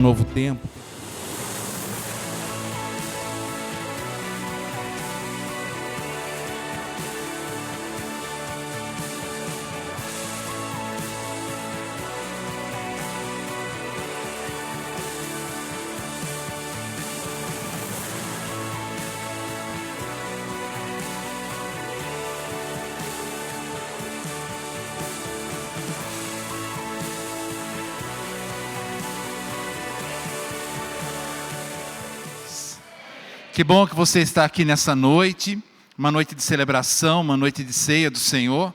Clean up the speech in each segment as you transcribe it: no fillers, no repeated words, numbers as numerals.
Novo tempo. Que bom que você está aqui nessa noite, uma noite de celebração, uma noite de ceia do Senhor,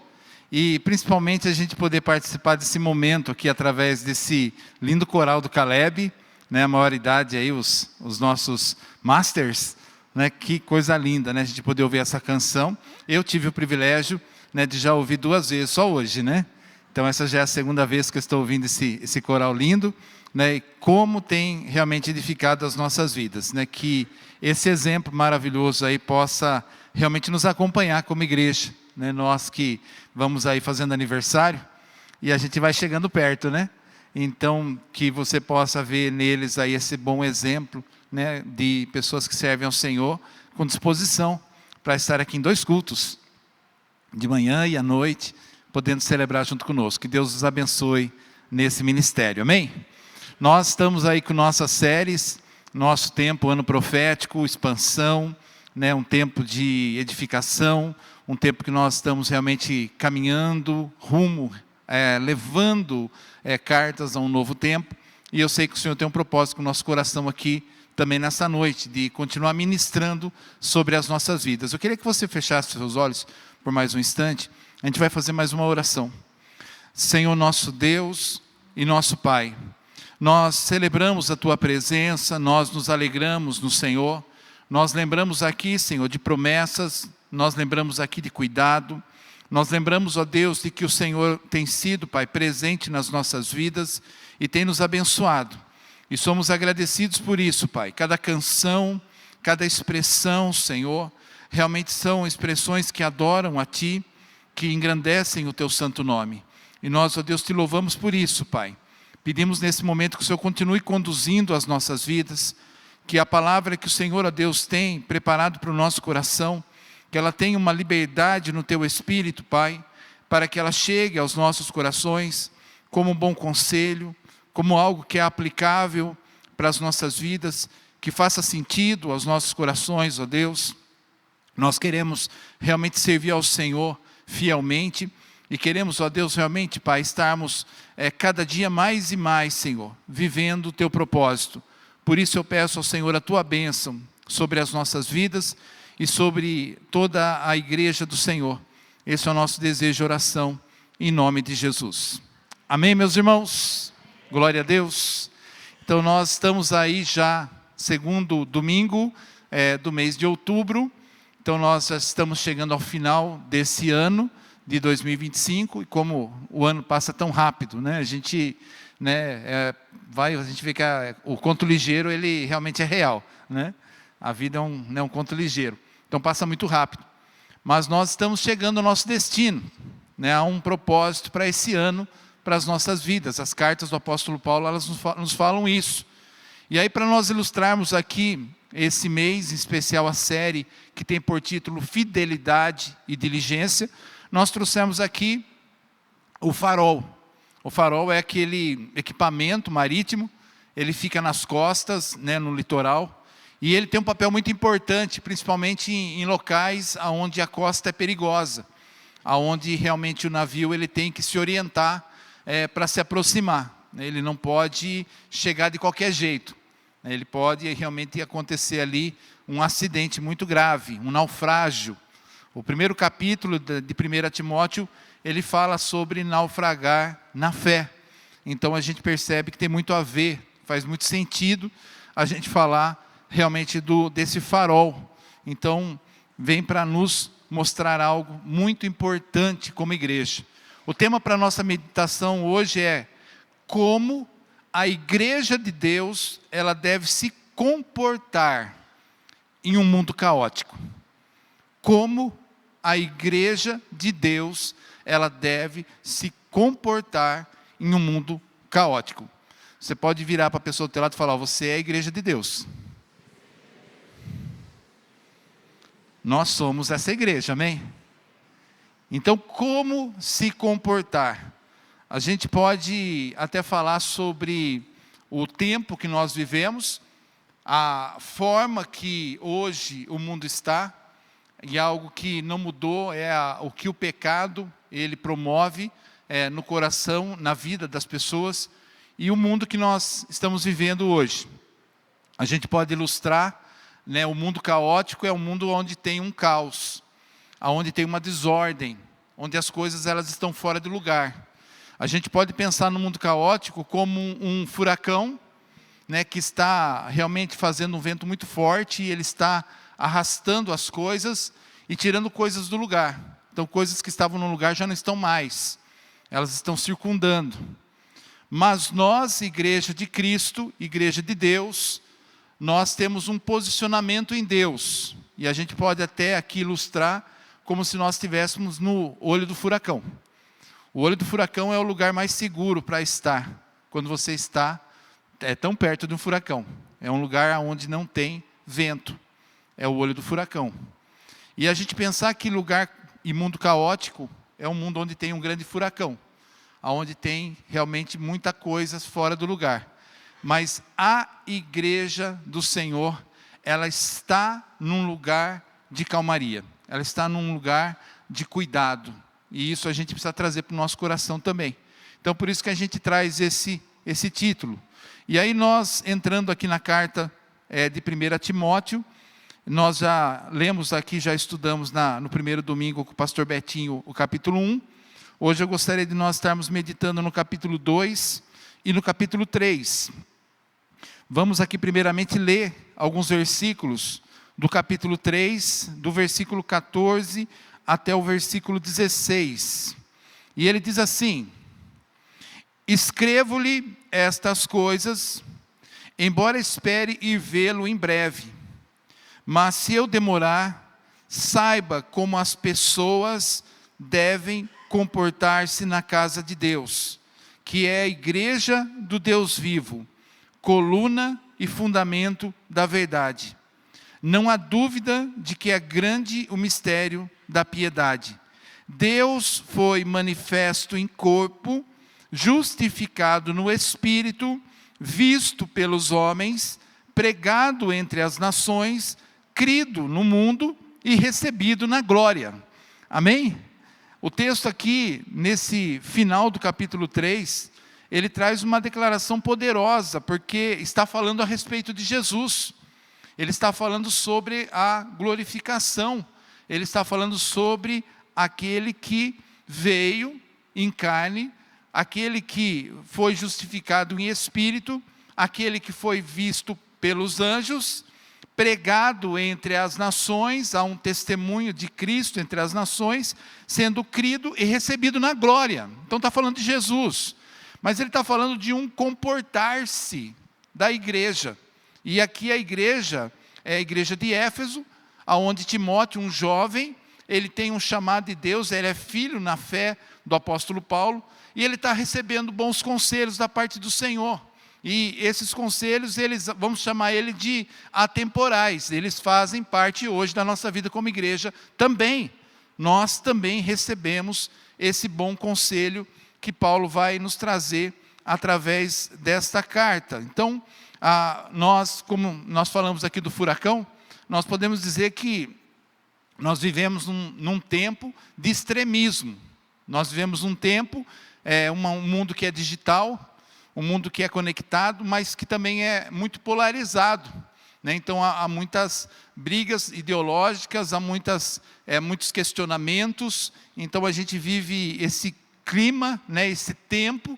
e principalmente a gente poder participar desse momento aqui através desse lindo coral do Caleb, né, a maioridade aí, os nossos masters, né, que coisa linda, né, a gente poder ouvir essa canção. Eu tive o privilégio, né, de já ouvir 2 vezes, só hoje, né? Então essa já é a segunda vez que eu estou ouvindo esse coral lindo, né, e como tem realmente edificado as nossas vidas, né, que esse exemplo maravilhoso aí possa realmente nos acompanhar como igreja, né, nós que vamos aí fazendo aniversário, e a gente vai chegando perto, né, então que você possa ver neles aí esse bom exemplo, né, de pessoas que servem ao Senhor com disposição para estar aqui em 2 cultos, de manhã e à noite, podendo celebrar junto conosco. Que Deus os abençoe nesse ministério, amém? Nós estamos aí com nossas séries, nosso tempo, ano profético, expansão, né, um tempo de edificação, um tempo que nós estamos realmente caminhando, rumo, levando cartas a um novo tempo, e eu sei que o Senhor tem um propósito com o nosso coração aqui, também nessa noite, de continuar ministrando sobre as nossas vidas. Eu queria que você fechasse seus olhos por mais um instante, a gente vai fazer mais uma oração. Senhor nosso Deus e nosso Pai, nós celebramos a Tua presença, nós nos alegramos no Senhor, nós lembramos aqui, Senhor, de promessas, nós lembramos aqui de cuidado, nós lembramos, ó Deus, de que o Senhor tem sido, Pai, presente nas nossas vidas e tem nos abençoado. E somos agradecidos por isso, Pai. Cada canção, cada expressão, Senhor, realmente são expressões que adoram a Ti, que engrandecem o Teu santo nome. E nós, ó Deus, Te louvamos por isso, Pai. Pedimos nesse momento que o Senhor continue conduzindo as nossas vidas, que a palavra que o Senhor, ó Deus, tem preparado para o nosso coração, que ela tenha uma liberdade no Teu Espírito, Pai, para que ela chegue aos nossos corações como um bom conselho, como algo que é aplicável para as nossas vidas, que faça sentido aos nossos corações, ó Deus. Nós queremos realmente servir ao Senhor fielmente, e queremos, ó Deus, realmente, Pai, estarmos cada dia mais e mais, Senhor, vivendo o Teu propósito. Por isso eu peço ao Senhor a Tua bênção sobre as nossas vidas e sobre toda a igreja do Senhor. Esse é o nosso desejo e oração, em nome de Jesus. Amém, meus irmãos? Glória a Deus. Então nós estamos aí já, segundo domingo do mês de outubro. Então nós já estamos chegando ao final desse ano de 2025, e como o ano passa tão rápido, né? A gente, né, a gente vê que o conto ligeiro, ele realmente é real, né? A vida é um conto ligeiro, então passa muito rápido. Mas nós estamos chegando ao nosso destino, né? Há um propósito para esse ano, para as nossas vidas. As cartas do apóstolo Paulo, elas nos falam isso. E aí, para nós ilustrarmos aqui esse mês, em especial a série que tem por título Fidelidade e Diligência, nós trouxemos aqui o farol. O farol é aquele equipamento marítimo, ele fica nas costas, né, no litoral, e ele tem um papel muito importante, principalmente em locais onde a costa é perigosa, onde realmente o navio ele tem que se orientar para se aproximar. Ele não pode chegar de qualquer jeito. Ele pode realmente acontecer ali um acidente muito grave, um naufrágio. O primeiro capítulo de 1 Timóteo, ele fala sobre naufragar na fé. Então a gente percebe que tem muito a ver, faz muito sentido a gente falar realmente desse farol. Então vem para nos mostrar algo muito importante como igreja. O tema para a nossa meditação hoje é como a igreja de Deus, ela deve se comportar em um mundo caótico. Como a igreja de Deus, ela deve se comportar em um mundo caótico. Você pode virar para a pessoa do teu lado e falar: ó, você é a igreja de Deus. Nós somos essa igreja, amém? Então, como se comportar? A gente pode até falar sobre o tempo que nós vivemos, a forma que hoje o mundo está, e algo que não mudou é o que o pecado ele promove no coração, na vida das pessoas, e o mundo que nós estamos vivendo hoje. A gente pode ilustrar, né, o mundo caótico é um mundo onde tem um caos, onde tem uma desordem, onde as coisas elas estão fora de lugar. A gente pode pensar no mundo caótico como um furacão, né, que está realmente fazendo um vento muito forte, e ele está arrastando as coisas e tirando coisas do lugar. Então, coisas que estavam no lugar já não estão mais, elas estão circundando. Mas nós, igreja de Cristo, igreja de Deus, nós temos um posicionamento em Deus, e a gente pode até aqui ilustrar como se nós estivéssemos no olho do furacão. O olho do furacão é o lugar mais seguro para estar, quando você está tão perto de um furacão. É um lugar onde não tem vento, é o olho do furacão. E a gente pensar que lugar e mundo caótico é um mundo onde tem um grande furacão, onde tem realmente muita coisa fora do lugar. Mas a igreja do Senhor, ela está num lugar de calmaria, ela está num lugar de cuidado, e isso a gente precisa trazer para o nosso coração também. Então, por isso que a gente traz esse título. E aí nós, entrando aqui na carta de 1 Timóteo, nós já lemos aqui, já estudamos no primeiro domingo com o pastor Betinho, o capítulo 1. Hoje eu gostaria de nós estarmos meditando no capítulo 2 e no capítulo 3. Vamos aqui primeiramente ler alguns versículos do capítulo 3, do versículo 14 até o versículo 16. E ele diz assim: escrevo-lhe estas coisas, embora espere ir vê-lo em breve. Mas se eu demorar, saiba como as pessoas devem comportar-se na casa de Deus, que é a igreja do Deus vivo, coluna e fundamento da verdade. Não há dúvida de que é grande o mistério da piedade. Deus foi manifesto em corpo, justificado no Espírito, visto pelos homens, pregado entre as nações, crido no mundo e recebido na glória. Amém? O texto aqui, nesse final do capítulo 3, ele traz uma declaração poderosa, porque está falando a respeito de Jesus. Ele está falando sobre a glorificação. Ele está falando sobre aquele que veio em carne, aquele que foi justificado em espírito, aquele que foi visto pelos anjos, pregado entre as nações, há um testemunho de Cristo entre as nações, sendo crido e recebido na glória. Então está falando de Jesus, mas ele está falando de um comportar-se da igreja. E aqui a igreja é a igreja de Éfeso, aonde Timóteo, um jovem, ele tem um chamado de Deus, ele é filho na fé do apóstolo Paulo, e ele está recebendo bons conselhos da parte do Senhor. E esses conselhos, vamos chamar ele de atemporais, eles fazem parte hoje da nossa vida como igreja também. Nós também recebemos esse bom conselho que Paulo vai nos trazer através desta carta. Então, como nós falamos aqui do furacão, nós podemos dizer que nós vivemos num tempo de extremismo. Nós vivemos um tempo, um mundo que é digital, um mundo que é conectado, mas que também é muito polarizado, né? Então há muitas brigas ideológicas, há muitos questionamentos. Então a gente vive esse clima, né, esse tempo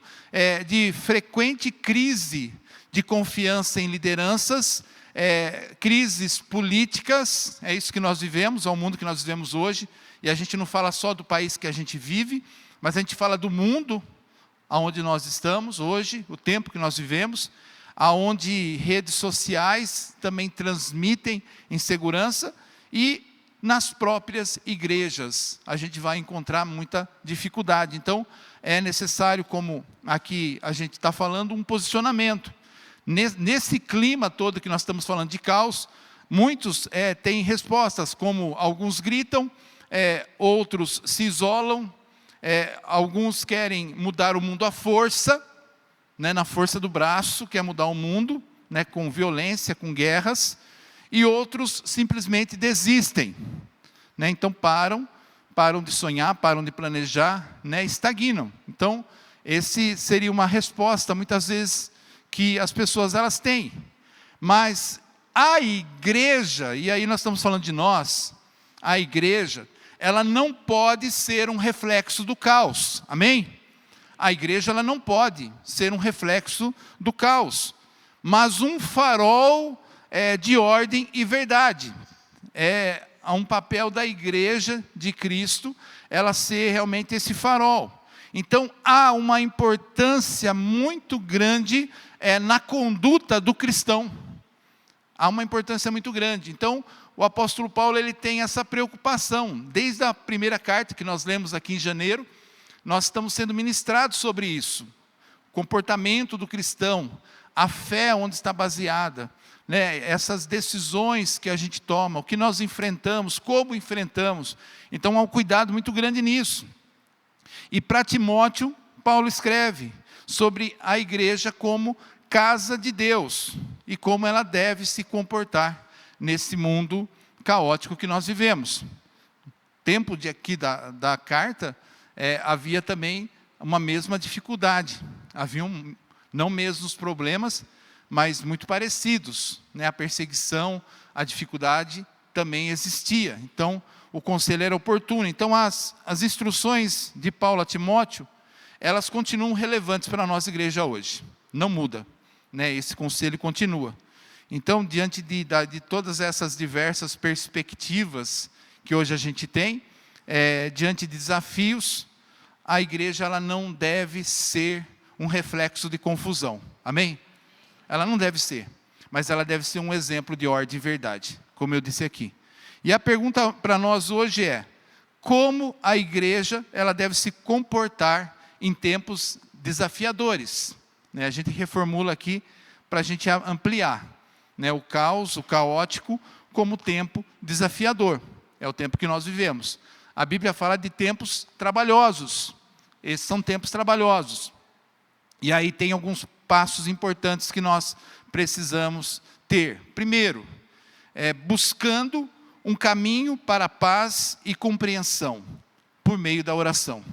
de frequente crise de confiança em lideranças, crises políticas. É isso que nós vivemos, é o mundo que nós vivemos hoje. E a gente não fala só do país que a gente vive, mas a gente fala do mundo aonde nós estamos hoje, o tempo que nós vivemos, aonde redes sociais também transmitem insegurança, e nas próprias igrejas a gente vai encontrar muita dificuldade. Então, é necessário, como aqui a gente está falando, um posicionamento. Nesse clima todo que nós estamos falando de caos, muitos têm respostas, como alguns gritam, outros se isolam, alguns querem mudar o mundo à força, né, na força do braço, quer mudar o mundo, né, com violência, com guerras, e outros simplesmente desistem, né, então param de sonhar, param de planejar, né, estagnam. Então, esse seria uma resposta, muitas vezes, que as pessoas elas têm. Mas a igreja, e aí nós estamos falando de nós, a igreja, ela não pode ser um reflexo do caos, amém? A igreja ela não pode ser um reflexo do caos, mas um farol de ordem e verdade. Há um papel da igreja de Cristo, ela ser realmente esse farol. Então, há uma importância muito grande na conduta do cristão. Há uma importância muito grande. Então, o apóstolo Paulo ele tem essa preocupação. Desde a primeira carta que nós lemos aqui em janeiro, nós estamos sendo ministrados sobre isso. O comportamento do cristão, a fé onde está baseada, né, essas decisões que a gente toma, o que nós enfrentamos, como enfrentamos. Então há um cuidado muito grande nisso. E para Timóteo, Paulo escreve sobre a igreja como casa de Deus e como ela deve se comportar nesse mundo caótico que nós vivemos. Tempo de aqui da carta, havia também uma mesma dificuldade. Haviam não mesmos problemas, mas muito parecidos, né? A perseguição, a dificuldade também existia. Então, o conselho era oportuno. Então, as instruções de Paulo a Timóteo, elas continuam relevantes para a nossa igreja hoje. Não muda, né? Esse conselho continua. Então, diante de todas essas diversas perspectivas que hoje a gente tem, diante de desafios, a igreja ela não deve ser um reflexo de confusão. Amém? Ela não deve ser, mas ela deve ser um exemplo de ordem e verdade, como eu disse aqui. E a pergunta para nós hoje é: como a igreja ela deve se comportar em tempos desafiadores? Né, a gente reformula aqui para a gente ampliar, né, o caos, o caótico, como tempo desafiador. É o tempo que nós vivemos. A Bíblia fala de tempos trabalhosos. Esses são tempos trabalhosos. E aí tem alguns passos importantes que nós precisamos ter. Primeiro, buscando um caminho para a paz e compreensão, por meio da oração.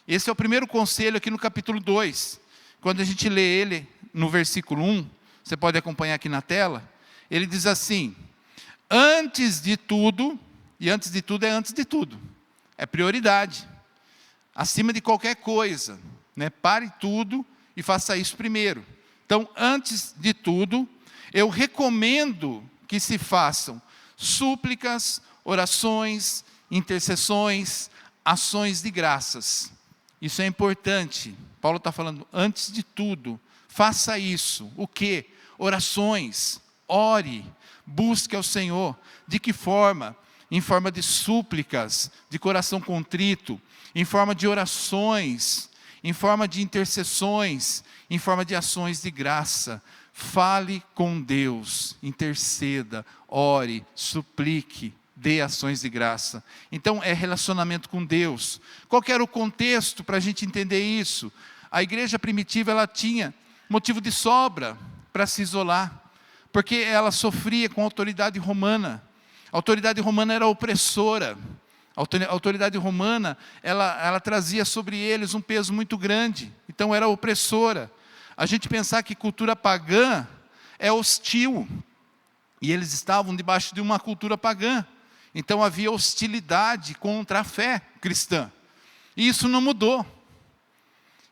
Esse é o primeiro conselho aqui no capítulo 2. Quando a gente lê ele no versículo 1, você pode acompanhar aqui na tela, ele diz assim: antes de tudo, e antes de tudo é antes de tudo, é prioridade, acima de qualquer coisa, né? Pare tudo e faça isso primeiro. Então, antes de tudo, eu recomendo que se façam súplicas, orações, intercessões, ações de graças. Isso é importante. Paulo está falando, antes de tudo, faça isso. O quê? Orações, ore, busque ao Senhor. De que forma? Em forma de súplicas, de coração contrito, em forma de orações, em forma de intercessões, em forma de ações de graça. Fale com Deus, interceda, ore, suplique, dê ações de graça. Então é relacionamento com Deus. Qual que era o contexto para a gente entender isso? A igreja primitiva ela tinha motivo de sobra para se isolar, porque ela sofria com a autoridade romana. A autoridade romana era opressora. A autoridade romana, ela trazia sobre eles um peso muito grande. Então era opressora. A gente pensar que cultura pagã é hostil. E eles estavam debaixo de uma cultura pagã. Então havia hostilidade contra a fé cristã. E isso não mudou.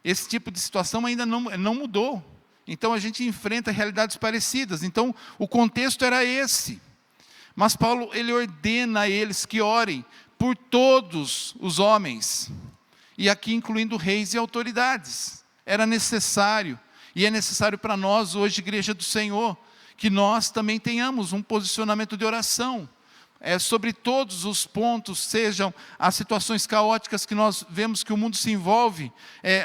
Esse tipo de situação ainda não mudou. Então a gente enfrenta realidades parecidas. Então o contexto era esse. Mas Paulo, ele ordena a eles que orem por todos os homens, e aqui incluindo reis e autoridades. Era necessário, e é necessário para nós hoje, igreja do Senhor, que nós também tenhamos um posicionamento de oração. sobre todos os pontos, sejam as situações caóticas que nós vemos que o mundo se envolve,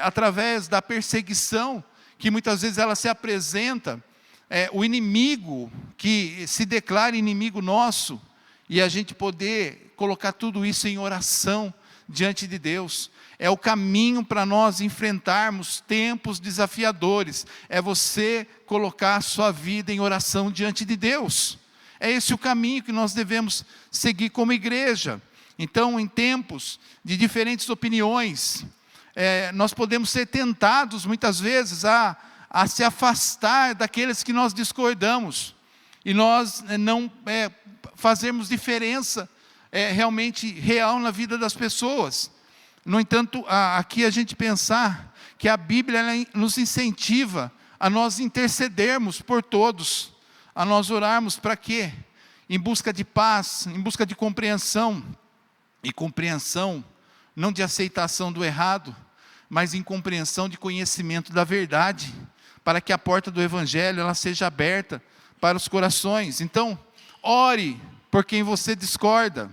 através da perseguição, que muitas vezes ela se apresenta, o inimigo que se declara inimigo nosso, e a gente poder colocar tudo isso em oração diante de Deus. É o caminho para nós enfrentarmos tempos desafiadores, é você colocar a sua vida em oração diante de Deus. É esse o caminho que nós devemos seguir como igreja. Então, em tempos de diferentes opiniões, nós podemos ser tentados muitas vezes a se afastar daqueles que nós discordamos, e nós não fazermos diferença realmente real na vida das pessoas. No entanto, aqui a gente pensar que a Bíblia ela nos incentiva a nós intercedermos por todos, a nós orarmos para quê? Em busca de paz, em busca de compreensão, e compreensão não de aceitação do errado, mas em compreensão de conhecimento da verdade, para que a porta do Evangelho ela seja aberta para os corações. Então, ore por quem você discorda.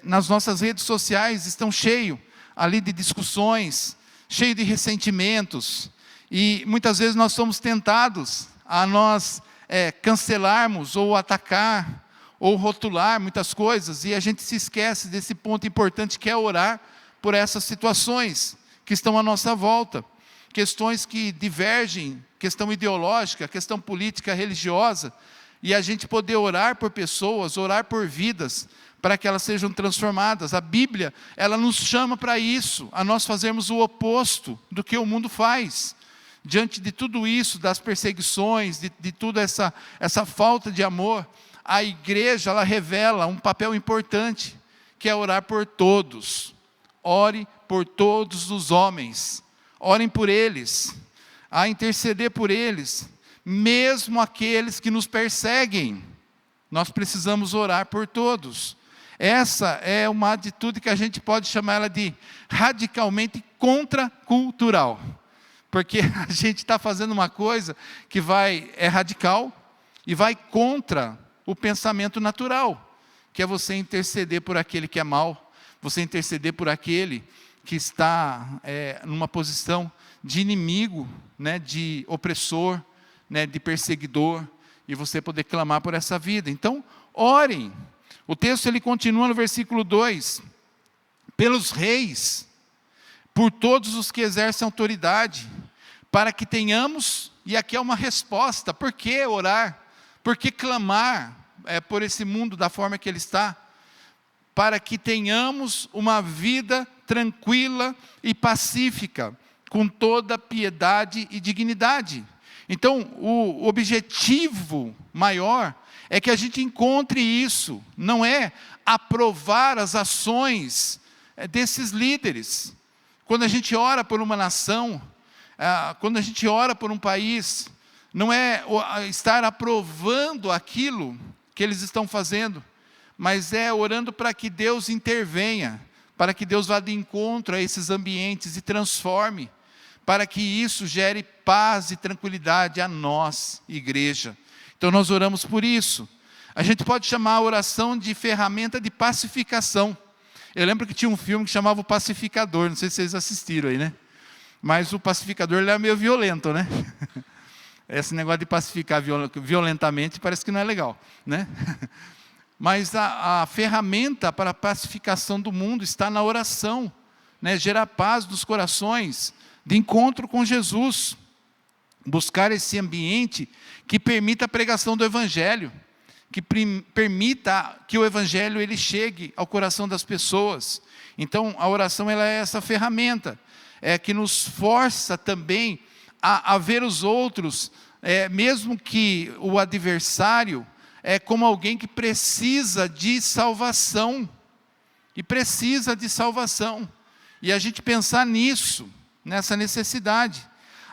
Nas nossas redes sociais estão cheio ali de discussões, cheio de ressentimentos, e muitas vezes nós somos tentados a nós cancelarmos ou atacar ou rotular muitas coisas, e a gente se esquece desse ponto importante que é orar por essas situações que estão à nossa volta, questões que divergem, questão ideológica, questão política, religiosa, e a gente poder orar por pessoas, orar por vidas, para que elas sejam transformadas. A Bíblia, ela nos chama para isso, a nós fazermos o oposto do que o mundo faz. Diante de tudo isso, das perseguições, de toda essa falta de amor, a igreja, ela revela um papel importante, que é orar por todos. Ore por todos os homens, orem por eles, a interceder por eles, mesmo aqueles que nos perseguem. Nós precisamos orar por todos. Essa é uma atitude que a gente pode chamar ela de radicalmente contracultural, porque a gente está fazendo uma coisa que é radical e vai contra o pensamento natural, que é você interceder por aquele que é mau, você interceder por aquele que está numa posição de inimigo, né, de opressor, né, de perseguidor, e você poder clamar por essa vida. Então, orem. O texto ele continua no versículo 2, pelos reis, por todos os que exercem autoridade, para que tenhamos, e aqui é uma resposta, por que orar? Por que clamar por esse mundo da forma que ele está? Para que tenhamos uma vida tranquila e pacífica, com toda piedade e dignidade. Então, o objetivo maior é que a gente encontre isso, não é aprovar as ações desses líderes. Quando a gente ora por uma nação, quando a gente ora por um país, não é estar aprovando aquilo que eles estão fazendo, mas é orando para que Deus intervenha, para que Deus vá de encontro a esses ambientes e transforme, para que isso gere paz e tranquilidade a nós, igreja. Então nós oramos por isso. A gente pode chamar a oração de ferramenta de pacificação. Eu lembro que tinha um filme que chamava O Pacificador, não sei se vocês assistiram aí, né? Mas o pacificador ele é meio violento, né? Esse negócio de pacificar violentamente parece que não é legal, né? Mas a ferramenta para a pacificação do mundo está na oração, né? Gerar paz nos corações, de encontro com Jesus, buscar esse ambiente que permita a pregação do Evangelho, que permita que o Evangelho ele chegue ao coração das pessoas. Então a oração ela é essa ferramenta, que nos força também a ver os outros, mesmo que o adversário é como alguém que precisa de salvação, e a gente pensar nisso, nessa necessidade.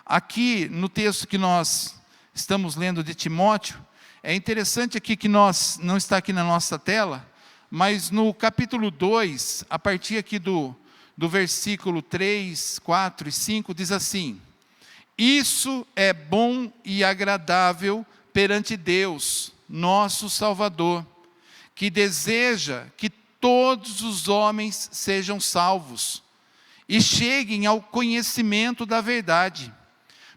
Aqui no texto que nós estamos lendo de Timóteo, é interessante aqui que não está aqui na nossa tela, mas no capítulo 2, a partir aqui do versículo 3, 4 e 5, diz assim: isso é bom e agradável perante Deus, nosso Salvador, que deseja que todos os homens sejam salvos e cheguem ao conhecimento da verdade.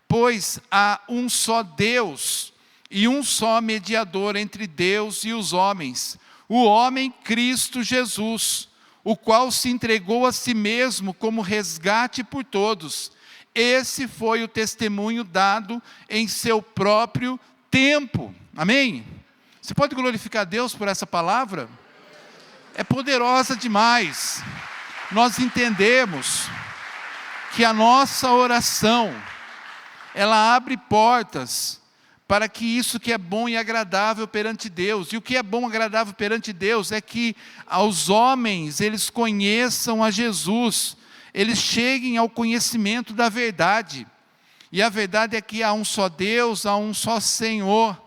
Pois há um só Deus e um só mediador entre Deus e os homens, o homem Cristo Jesus, o qual se entregou a si mesmo como resgate por todos. Esse foi o testemunho dado em seu próprio tempo. Amém? Você pode glorificar a Deus por essa palavra? É poderosa demais. Nós entendemos que a nossa oração, ela abre portas para que isso que é bom e agradável perante Deus. E o que é bom e agradável perante Deus é que aos homens eles conheçam a Jesus, eles cheguem ao conhecimento da verdade. E a verdade é que há um só Deus, há um só Senhor,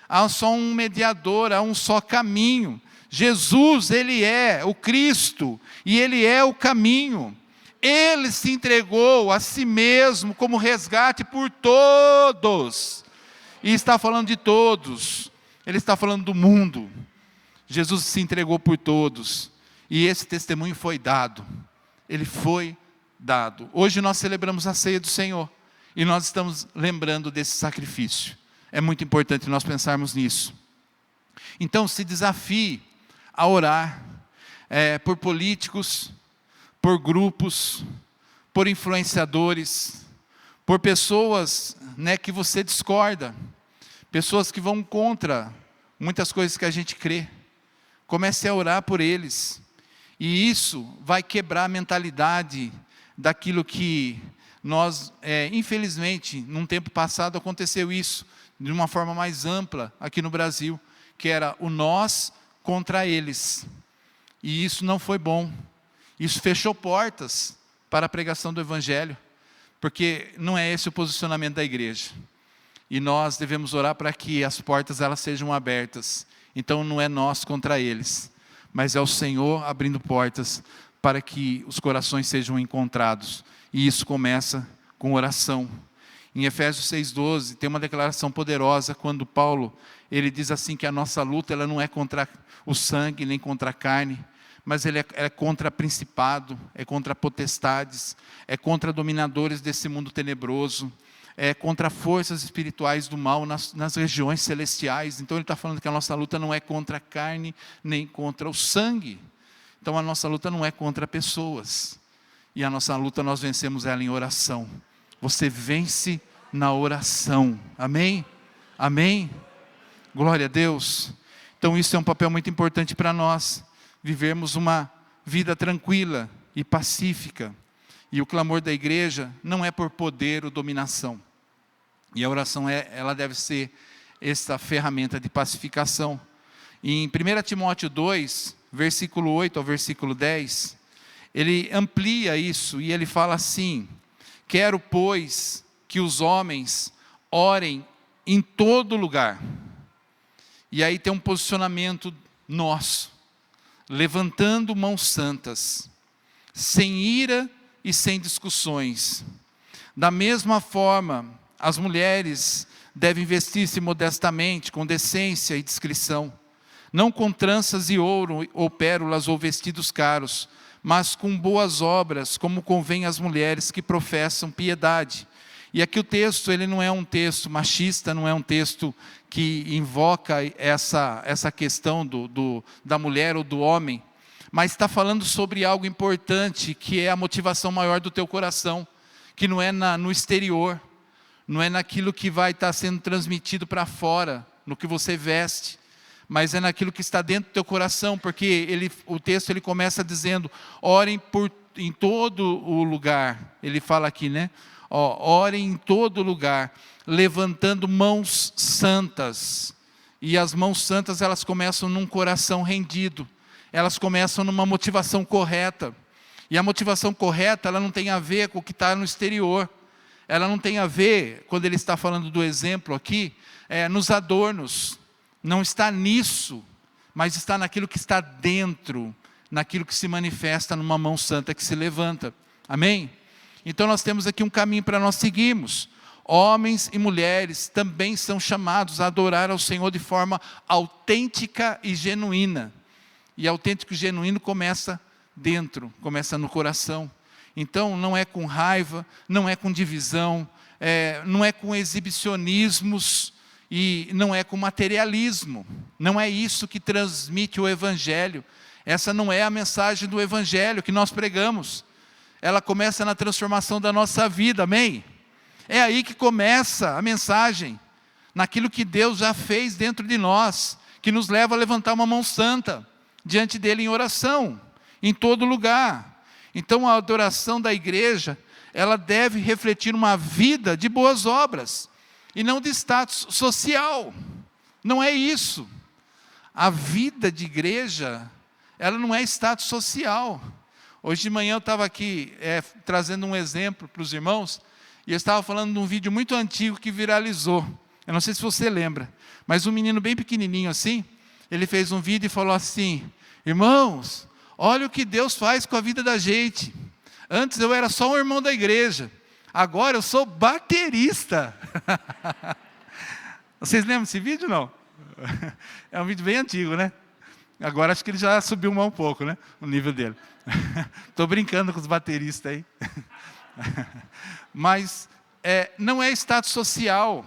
há só um mediador, há um só caminho. Jesus, Ele é o Cristo e Ele é o caminho. Ele se entregou a si mesmo como resgate por todos. E está falando de todos. Ele está falando do mundo. Jesus se entregou por todos. E esse testemunho foi dado. Ele foi dado. Hoje nós celebramos a ceia do Senhor. E nós estamos lembrando desse sacrifício. É muito importante nós pensarmos nisso. Então se desafie a orar por políticos, por grupos, por influenciadores, por pessoas, que você discorda, pessoas que vão contra muitas coisas que a gente crê. Comece a orar por eles, e isso vai quebrar a mentalidade daquilo que nós, infelizmente, num tempo passado aconteceu isso, de uma forma mais ampla aqui no Brasil, que era o nós contra eles, e isso não foi bom. Isso fechou portas para a pregação do Evangelho, porque não é esse o posicionamento da igreja. E nós devemos orar para que as portas elas sejam abertas. Então não é nós contra eles, mas é o Senhor abrindo portas para que os corações sejam encontrados. E isso começa com oração. Em Efésios 6,12 tem uma declaração poderosa quando Paulo, ele diz assim que a nossa luta ela não é contra o sangue nem contra a carne, mas ele é contra principado, é contra potestades, é contra dominadores desse mundo tenebroso, é contra forças espirituais do mal nas regiões celestiais. Então ele está falando que a nossa luta não é contra a carne, nem contra o sangue. Então a nossa luta não é contra pessoas, e a nossa luta nós vencemos ela em oração. Você vence na oração, amém? Amém? Glória a Deus. Então isso é um papel muito importante para nós, vivermos uma vida tranquila e pacífica. E o clamor da igreja não é por poder ou dominação. E a oração ela deve ser essa ferramenta de pacificação. Em 1 Timóteo 2, versículo 8 ao versículo 10, ele amplia isso e ele fala assim: quero, pois, que os homens orem em todo lugar. E aí tem um posicionamento nosso, levantando mãos santas, sem ira e sem discussões. Da mesma forma, as mulheres devem vestir-se modestamente, com decência e discrição, não com tranças e ouro, ou pérolas, ou vestidos caros, mas com boas obras, como convém às mulheres que professam piedade. E aqui o texto, ele não é um texto machista, não é um texto que invoca essa questão da mulher ou do homem, mas está falando sobre algo importante, que é a motivação maior do teu coração, que não é no exterior, não é naquilo que vai estar sendo transmitido para fora, no que você veste, mas é naquilo que está dentro do teu coração, porque o texto ele começa dizendo, orem em todo o lugar, ele fala aqui, orem em todo lugar, levantando mãos santas. E as mãos santas elas começam num coração rendido, elas começam numa motivação correta. E a motivação correta ela não tem a ver com o que está no exterior, ela não tem a ver, quando ele está falando do exemplo aqui, nos adornos, não está nisso, mas está naquilo que está dentro, naquilo que se manifesta numa mão santa que se levanta, amém? Então nós temos aqui um caminho para nós seguirmos. Homens e mulheres também são chamados a adorar ao Senhor de forma autêntica e genuína. E autêntico e genuíno começa dentro, começa no coração. Então não é com raiva, não é com divisão, não é com exibicionismos e não é com materialismo. Não é isso que transmite o Evangelho. Essa não é a mensagem do Evangelho que nós pregamos. Ela começa na transformação da nossa vida, amém? É aí que começa a mensagem, naquilo que Deus já fez dentro de nós, que nos leva a levantar uma mão santa diante dele em oração, em todo lugar. Então a adoração da igreja, ela deve refletir uma vida de boas obras, e não de status social. Não é isso. A vida de igreja, ela não é status social. Hoje de manhã eu estava aqui trazendo um exemplo para os irmãos, e eu estava falando de um vídeo muito antigo que viralizou. Eu não sei se você lembra, mas um menino bem pequenininho assim, ele fez um vídeo e falou assim: irmãos, olha o que Deus faz com a vida da gente. Antes eu era só um irmão da igreja, agora eu sou baterista. Vocês lembram desse vídeo, não? É um vídeo bem antigo, né? Agora acho que ele já subiu um pouco, né? O nível dele. Estou brincando com os bateristas aí. Mas não é status social,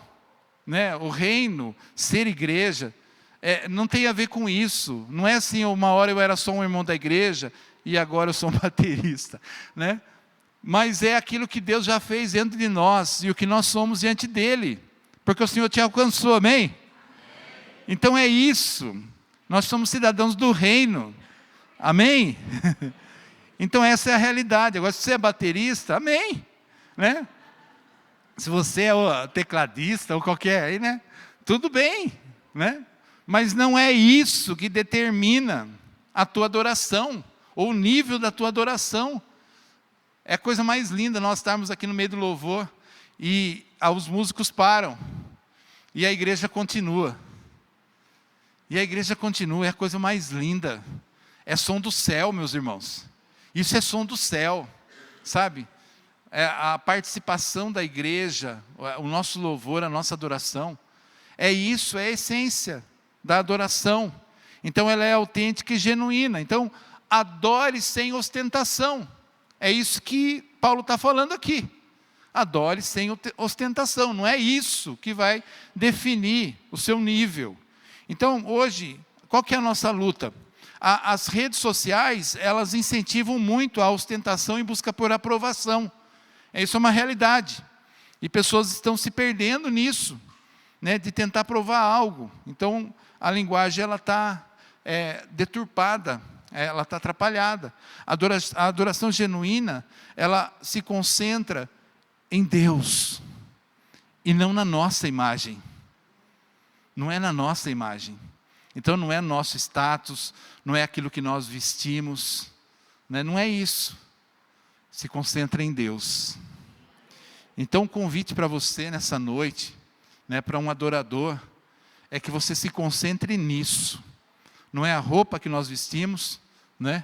né? O reino, ser igreja, não tem a ver com isso. Não é assim, uma hora eu era só um irmão da igreja e agora eu sou um baterista, né? Mas é aquilo que Deus já fez dentro de nós e o que nós somos diante dele, porque o Senhor te alcançou, amém? Então é isso, nós somos cidadãos do reino, amém? Então essa é a realidade. Agora, se você é baterista, amém, né? Se você é o tecladista ou qualquer aí, né? Tudo bem, né? Mas não é isso que determina a tua adoração, ou o nível da tua adoração. É a coisa mais linda nós estarmos aqui no meio do louvor, e os músicos param, e a igreja continua. E a igreja continua, é a coisa mais linda. É som do céu, meus irmãos. Isso é som do céu, sabe? A participação da igreja, o nosso louvor, a nossa adoração, isso, é a essência da adoração. Então ela é autêntica e genuína. Então, adore sem ostentação. É isso que Paulo está falando aqui. Adore sem ostentação. Não é isso que vai definir o seu nível. Então, hoje, qual que é a nossa luta? As redes sociais, elas incentivam muito a ostentação em busca por aprovação. Isso é uma realidade. E pessoas estão se perdendo nisso, né, de tentar provar algo. Então, a linguagem ela está deturpada, ela está atrapalhada. A adoração genuína, ela se concentra em Deus, e não na nossa imagem. Não é na nossa imagem. Então não é nosso status, não é aquilo que nós vestimos, né? Não é isso. Se concentra em Deus. Então o convite para você nessa noite, né, para um adorador, é que você se concentre nisso. Não é a roupa que nós vestimos, né?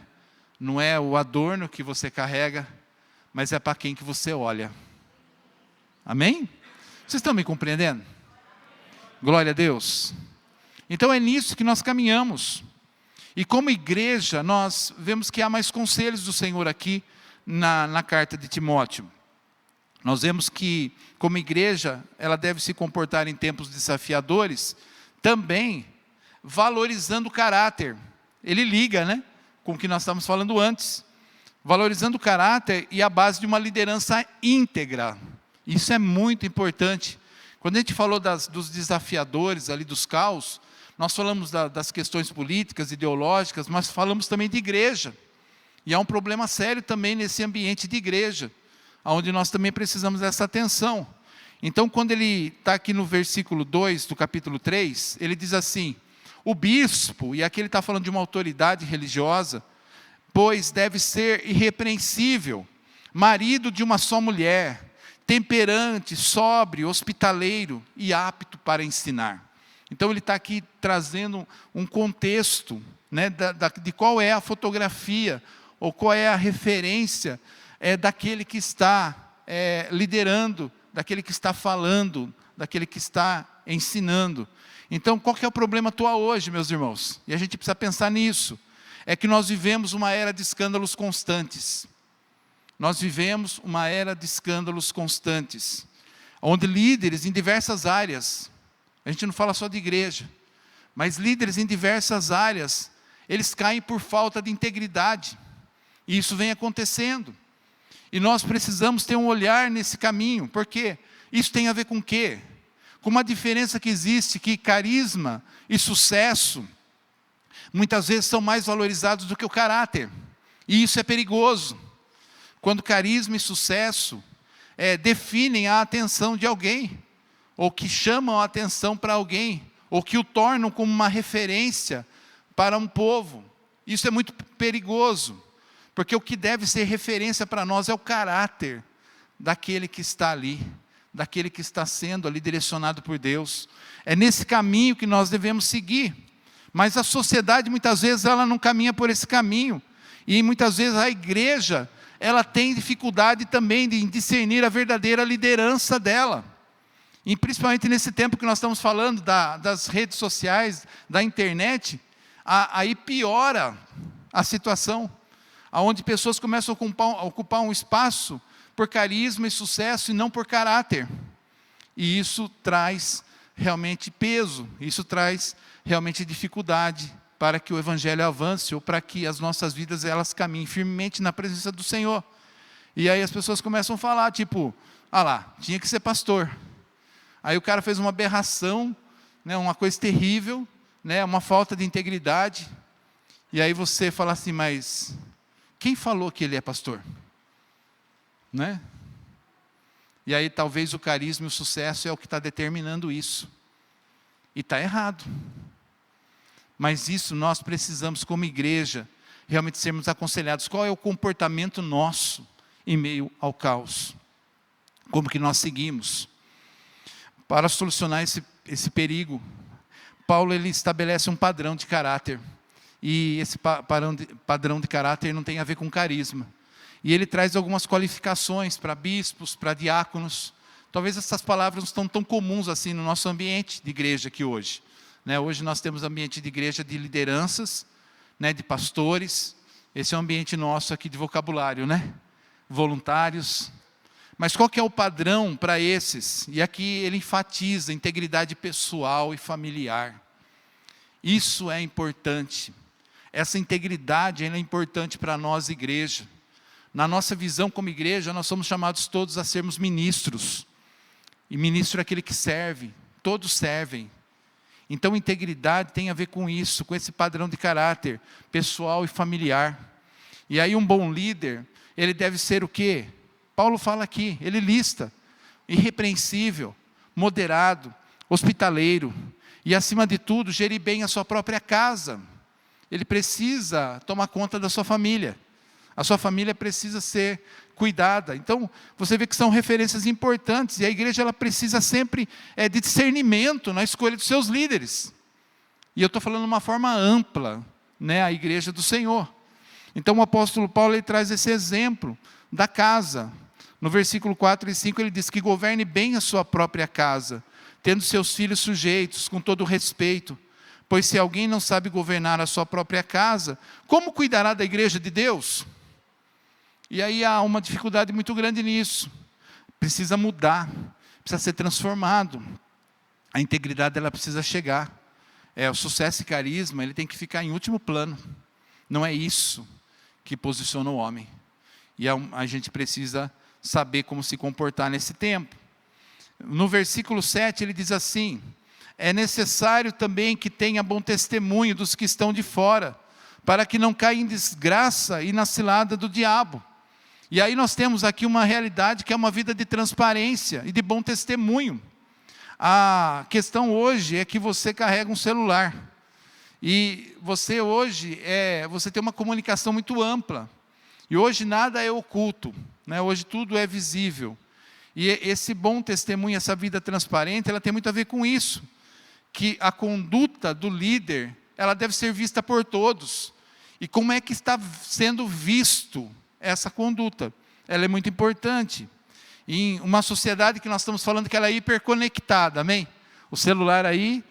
Não é o adorno que você carrega, mas é para quem que você olha. Amém? Vocês estão me compreendendo? Glória a Deus. Então é nisso que nós caminhamos. E como igreja, nós vemos que há mais conselhos do Senhor aqui na carta de Timóteo. Nós vemos que, como igreja, ela deve se comportar em tempos desafiadores, também valorizando o caráter. Ele liga, né, com o que nós estávamos falando antes. Valorizando o caráter e a base de uma liderança íntegra. Isso é muito importante. Quando a gente falou dos desafiadores ali, dos caos, nós falamos das questões políticas, ideológicas, mas falamos também de igreja. E há um problema sério também nesse ambiente de igreja, onde nós também precisamos dessa atenção. Então, quando ele está aqui no versículo 2 do capítulo 3, ele diz assim: o bispo, e aqui ele está falando de uma autoridade religiosa, pois deve ser irrepreensível, marido de uma só mulher, temperante, sóbrio, hospitaleiro e apto para ensinar. Então ele está aqui trazendo um contexto, né, de qual é a fotografia, ou qual é a referência daquele que está liderando, daquele que está falando, daquele que está ensinando. Então qual que é o problema atual hoje, meus irmãos? E a gente precisa pensar nisso. é que nós vivemos uma era de escândalos constantes. Nós vivemos uma era de escândalos constantes, onde líderes em diversas áreas, a gente não fala só de igreja, mas líderes em diversas áreas, eles caem por falta de integridade, e isso vem acontecendo, e nós precisamos ter um olhar nesse caminho, porque isso tem a ver com o quê? Com uma diferença que existe, que carisma e sucesso, muitas vezes são mais valorizados do que o caráter, e isso é perigoso, quando carisma e sucesso definem a atenção de alguém, ou que chamam a atenção para alguém, ou que o tornam como uma referência para um povo. Isso é muito perigoso, porque o que deve ser referência para nós é o caráter daquele que está ali, daquele que está sendo ali direcionado por Deus. É nesse caminho que nós devemos seguir, mas a sociedade muitas vezes ela não caminha por esse caminho, e muitas vezes a igreja ela tem dificuldade também de discernir a verdadeira liderança dela. E principalmente nesse tempo que nós estamos falando das redes sociais, da internet, aí piora a situação, onde pessoas começam a ocupar um espaço por carisma e sucesso e não por caráter. E isso traz realmente peso, isso traz realmente dificuldade para que o evangelho avance, ou para que as nossas vidas elas caminhem firmemente na presença do Senhor. E aí as pessoas começam a falar, tipo, lá, tinha que ser pastor. Aí o cara fez uma aberração, né, uma coisa terrível, né, uma falta de integridade. E aí você fala assim, mas quem falou que ele é pastor? Né? E aí talvez o carisma e o sucesso é o que está determinando isso. E está errado. Mas isso nós precisamos, como igreja, realmente sermos aconselhados. Qual é o comportamento nosso em meio ao caos? Como que nós seguimos? Para solucionar esse perigo, Paulo ele estabelece um padrão de caráter. E esse padrão de caráter não tem a ver com carisma. E ele traz algumas qualificações para bispos, para diáconos. Talvez essas palavras não estão tão comuns assim no nosso ambiente de igreja aqui hoje. Hoje nós temos ambiente de igreja de lideranças, de pastores. Esse é o ambiente nosso aqui de vocabulário, voluntários. Mas qual que é o padrão para esses? E aqui ele enfatiza integridade pessoal e familiar. Isso é importante. Essa integridade é importante para nós, igreja. Na nossa visão como igreja, nós somos chamados todos a sermos ministros. E ministro é aquele que serve. Todos servem. Então, integridade tem a ver com isso, com esse padrão de caráter pessoal e familiar. E aí um bom líder, ele deve ser o quê? Paulo fala aqui, ele lista, irrepreensível, moderado, hospitaleiro, e acima de tudo, gerir bem a sua própria casa. Ele precisa tomar conta da sua família. A sua família precisa ser cuidada. Então, você vê que são referências importantes. E a igreja ela precisa sempre de discernimento na escolha dos seus líderes. E eu estou falando de uma forma ampla, a igreja do Senhor. Então, o apóstolo Paulo ele traz esse exemplo da casa. No versículo 4 e 5 ele diz que governe bem a sua própria casa, tendo seus filhos sujeitos, com todo respeito. Pois se alguém não sabe governar a sua própria casa, como cuidará da igreja de Deus? E aí há uma dificuldade muito grande nisso. Precisa mudar, precisa ser transformado. A integridade ela precisa chegar. O sucesso e carisma ele tem que ficar em último plano. Não é isso que posiciona o homem. E a gente precisa saber como se comportar nesse tempo. No versículo 7 ele diz assim: é necessário também que tenha bom testemunho dos que estão de fora, para que não caia em desgraça e na cilada do diabo. E aí nós temos aqui uma realidade que é uma vida de transparência e de bom testemunho. A questão hoje é que você carrega um celular. E você hoje, você tem uma comunicação muito ampla. E hoje nada é oculto, hoje tudo é visível. E esse bom testemunho, essa vida transparente, ela tem muito a ver com isso. Que a conduta do líder, ela deve ser vista por todos. E como é que está sendo visto essa conduta? Ela é muito importante. Em uma sociedade que nós estamos falando que ela é hiperconectada, amém? O celular aí,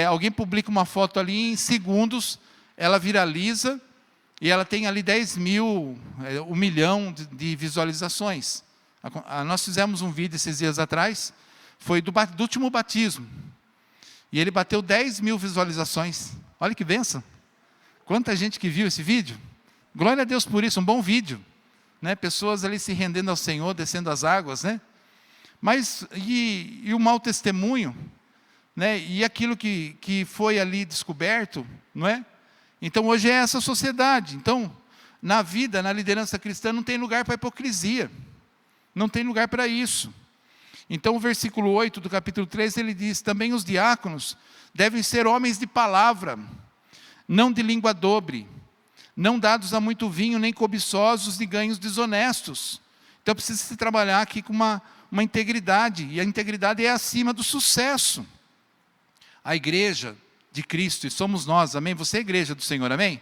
alguém publica uma foto ali, em segundos, ela viraliza, E ela tem ali 10 mil, 1 milhão de visualizações. Nós fizemos um vídeo esses dias atrás, foi do último batismo. E ele bateu 10 mil visualizações. Olha que bênção. Quanta gente que viu esse vídeo. Glória a Deus por isso, um bom vídeo. Né? Pessoas ali se rendendo ao Senhor, descendo as águas. Né? Mas, e o mau testemunho? Né? E aquilo que foi ali descoberto, não é? Então hoje é essa sociedade. Então, na vida, na liderança cristã, não tem lugar para hipocrisia. Não tem lugar para isso. Então o versículo 8 do capítulo 3, ele diz: também os diáconos devem ser homens de palavra, não de língua dobre, não dados a muito vinho, nem cobiçosos de ganhos desonestos. Então precisa se trabalhar aqui com uma integridade, e a integridade é acima do sucesso. A igreja de Cristo, e somos nós, amém? Você é a igreja do Senhor, amém?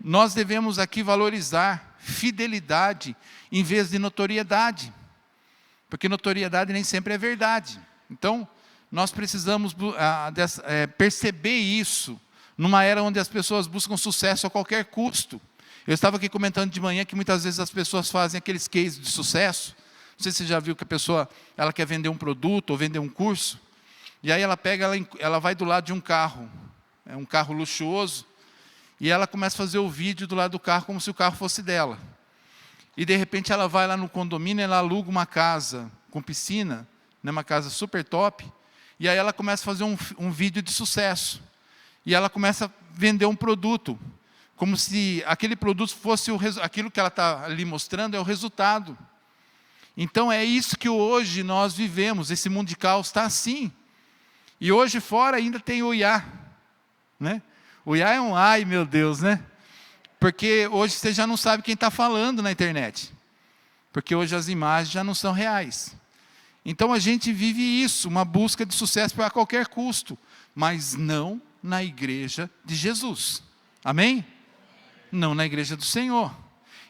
Nós devemos aqui valorizar fidelidade em vez de notoriedade, porque notoriedade nem sempre é verdade. Então, nós precisamos perceber isso, numa era onde as pessoas buscam sucesso a qualquer custo. Eu estava aqui comentando de manhã que muitas vezes as pessoas fazem aqueles cases de sucesso. Não sei se você já viu que a pessoa ela quer vender um produto ou vender um curso, e aí ela vai do lado de um carro, é um carro luxuoso, e ela começa a fazer o vídeo do lado do carro como se o carro fosse dela. E de repente ela vai lá no condomínio, ela aluga uma casa com piscina, né, uma casa super top, e aí ela começa a fazer um vídeo de sucesso. E ela começa a vender um produto, como se aquele produto fosse aquilo que ela está ali mostrando é o resultado. Então é isso que hoje nós vivemos, esse mundo de caos está assim. E hoje fora ainda tem o IA, né? O IA é um ai meu Deus, né? Porque hoje você já não sabe quem está falando na internet. Porque hoje as imagens já não são reais. Então a gente vive isso, uma busca de sucesso a qualquer custo. Mas não na igreja de Jesus. Amém? Não na igreja do Senhor.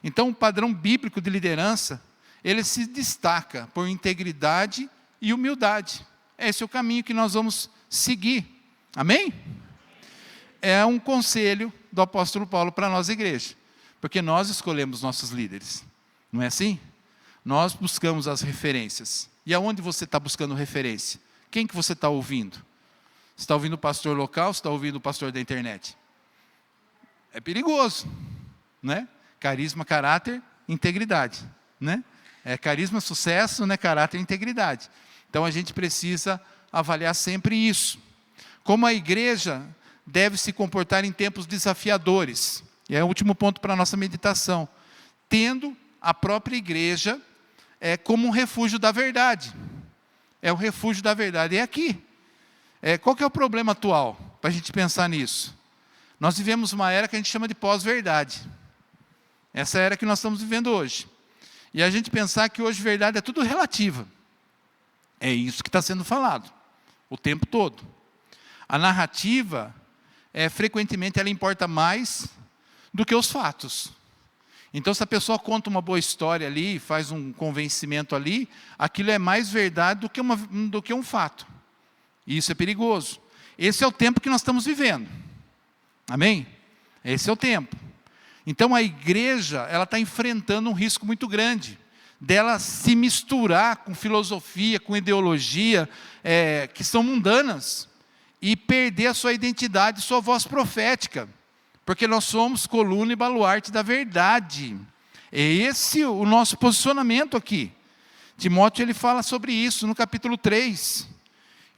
Então o padrão bíblico de liderança, ele se destaca por integridade e humildade. Esse é o caminho que nós vamos seguir. Amém? É um conselho do apóstolo Paulo para nós, igreja. Porque nós escolhemos nossos líderes. Não é assim? Nós buscamos as referências. E aonde você está buscando referência? Quem que você está ouvindo? Você está ouvindo o pastor local ou você está ouvindo o pastor da internet? É perigoso. Né? Carisma, caráter, integridade. Né? É carisma, sucesso, né? Caráter e integridade. Então a gente precisa avaliar sempre isso. Como a igreja deve se comportar em tempos desafiadores. E é o último ponto para a nossa meditação. Tendo a própria igreja como um refúgio da verdade. É o refúgio da verdade. É aqui. Qual que é o problema atual? Para a gente pensar nisso. Nós vivemos uma era que a gente chama de pós-verdade. Essa era que nós estamos vivendo hoje. E a gente pensar que hoje verdade é tudo relativa. É isso que está sendo falado. O tempo todo. A narrativa, frequentemente, ela importa mais do que os fatos. Então, se a pessoa conta uma boa história ali, faz um convencimento ali, aquilo é mais verdade do que um fato. E isso é perigoso. Esse é o tempo que nós estamos vivendo. Amém? Esse é o tempo. Então, a igreja, ela está enfrentando um risco muito grande dela se misturar com filosofia, com ideologia, que são mundanas, e perder a sua identidade, sua voz profética, porque nós somos coluna e baluarte da verdade. É esse o nosso posicionamento aqui. Timóteo ele fala sobre isso no capítulo 3.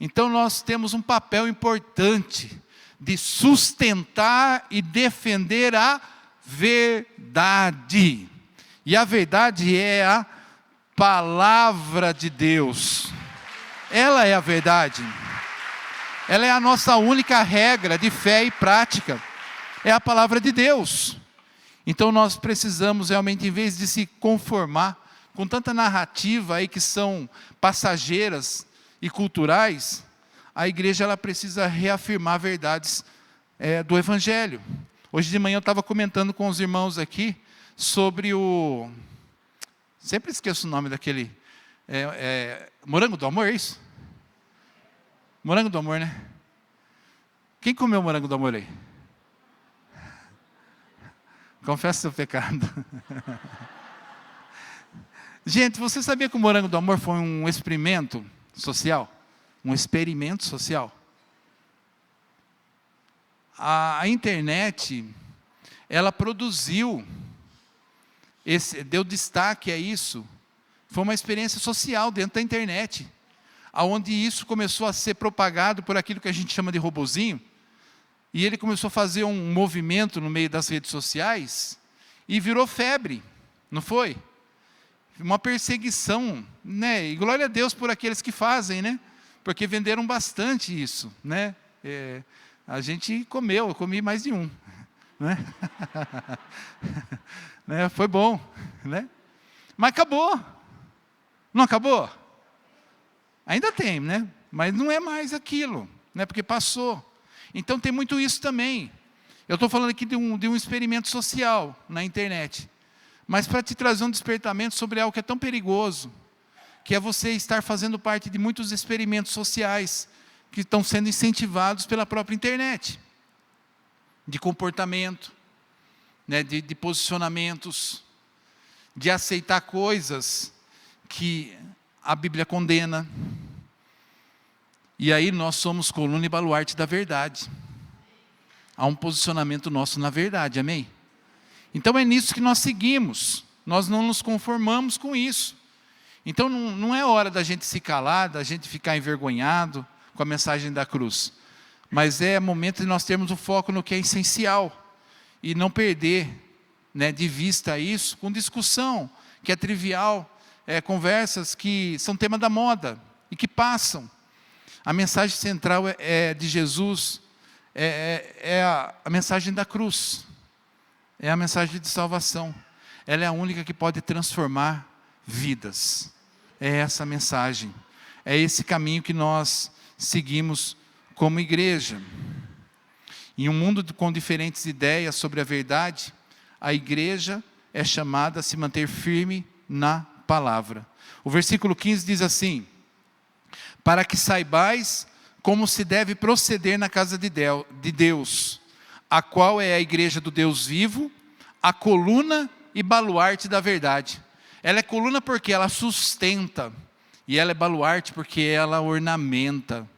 Então nós temos um papel importante de sustentar e defender a verdade. E a verdade é a palavra de Deus. Ela é a verdade. Ela é a nossa única regra de fé e prática. É a palavra de Deus. Então nós precisamos realmente, em vez de se conformar com tanta narrativa aí que são passageiras e culturais, a igreja ela precisa reafirmar verdades do Evangelho. Hoje de manhã eu estava comentando com os irmãos aqui sobre sempre esqueço o nome daquele, morango do amor, é isso? Morango do amor, né? Quem comeu morango do amor aí? Confessa seu pecado. Gente, você sabia que o Morango do Amor foi um experimento social? Um experimento social. A internet, ela produziu, deu destaque a isso. Foi uma experiência social dentro da internet, onde isso começou a ser propagado por aquilo que a gente chama de robozinho, e ele começou a fazer um movimento no meio das redes sociais, e virou febre, não foi? Uma perseguição, né? E glória a Deus por aqueles que fazem, né? Porque venderam bastante isso, né? A gente comeu, eu comi mais de um, né? Né? Foi bom, né? Mas acabou, não acabou? Ainda tem, né? Mas não é mais aquilo, né? Porque passou. Então tem muito isso também. Eu estou falando aqui de um experimento social na internet, mas para te trazer um despertamento sobre algo que é tão perigoso, que é você estar fazendo parte de muitos experimentos sociais que estão sendo incentivados pela própria internet, de comportamento, né, de posicionamentos, de aceitar coisas que a Bíblia condena. E aí nós somos coluna e baluarte da verdade. Há um posicionamento nosso na verdade, amém? Então é nisso que nós seguimos, nós não nos conformamos com isso. Então não é hora da gente se calar, da gente ficar envergonhado com a mensagem da cruz, mas é momento de nós termos o foco no que é essencial, e não perder, né, de vista isso com discussão, que é trivial, conversas que são tema da moda, e que passam. A mensagem central de Jesus, a mensagem da cruz, é a mensagem de salvação. Ela é a única que pode transformar vidas. É essa mensagem, é esse caminho que nós seguimos como igreja. Em um mundo com diferentes ideias sobre a verdade, a igreja é chamada a se manter firme na palavra. O versículo 15 diz assim: para que saibais como se deve proceder na casa de Deus, a qual é a igreja do Deus vivo, a coluna e baluarte da verdade. Ela é coluna porque ela sustenta, e ela é baluarte porque ela ornamenta.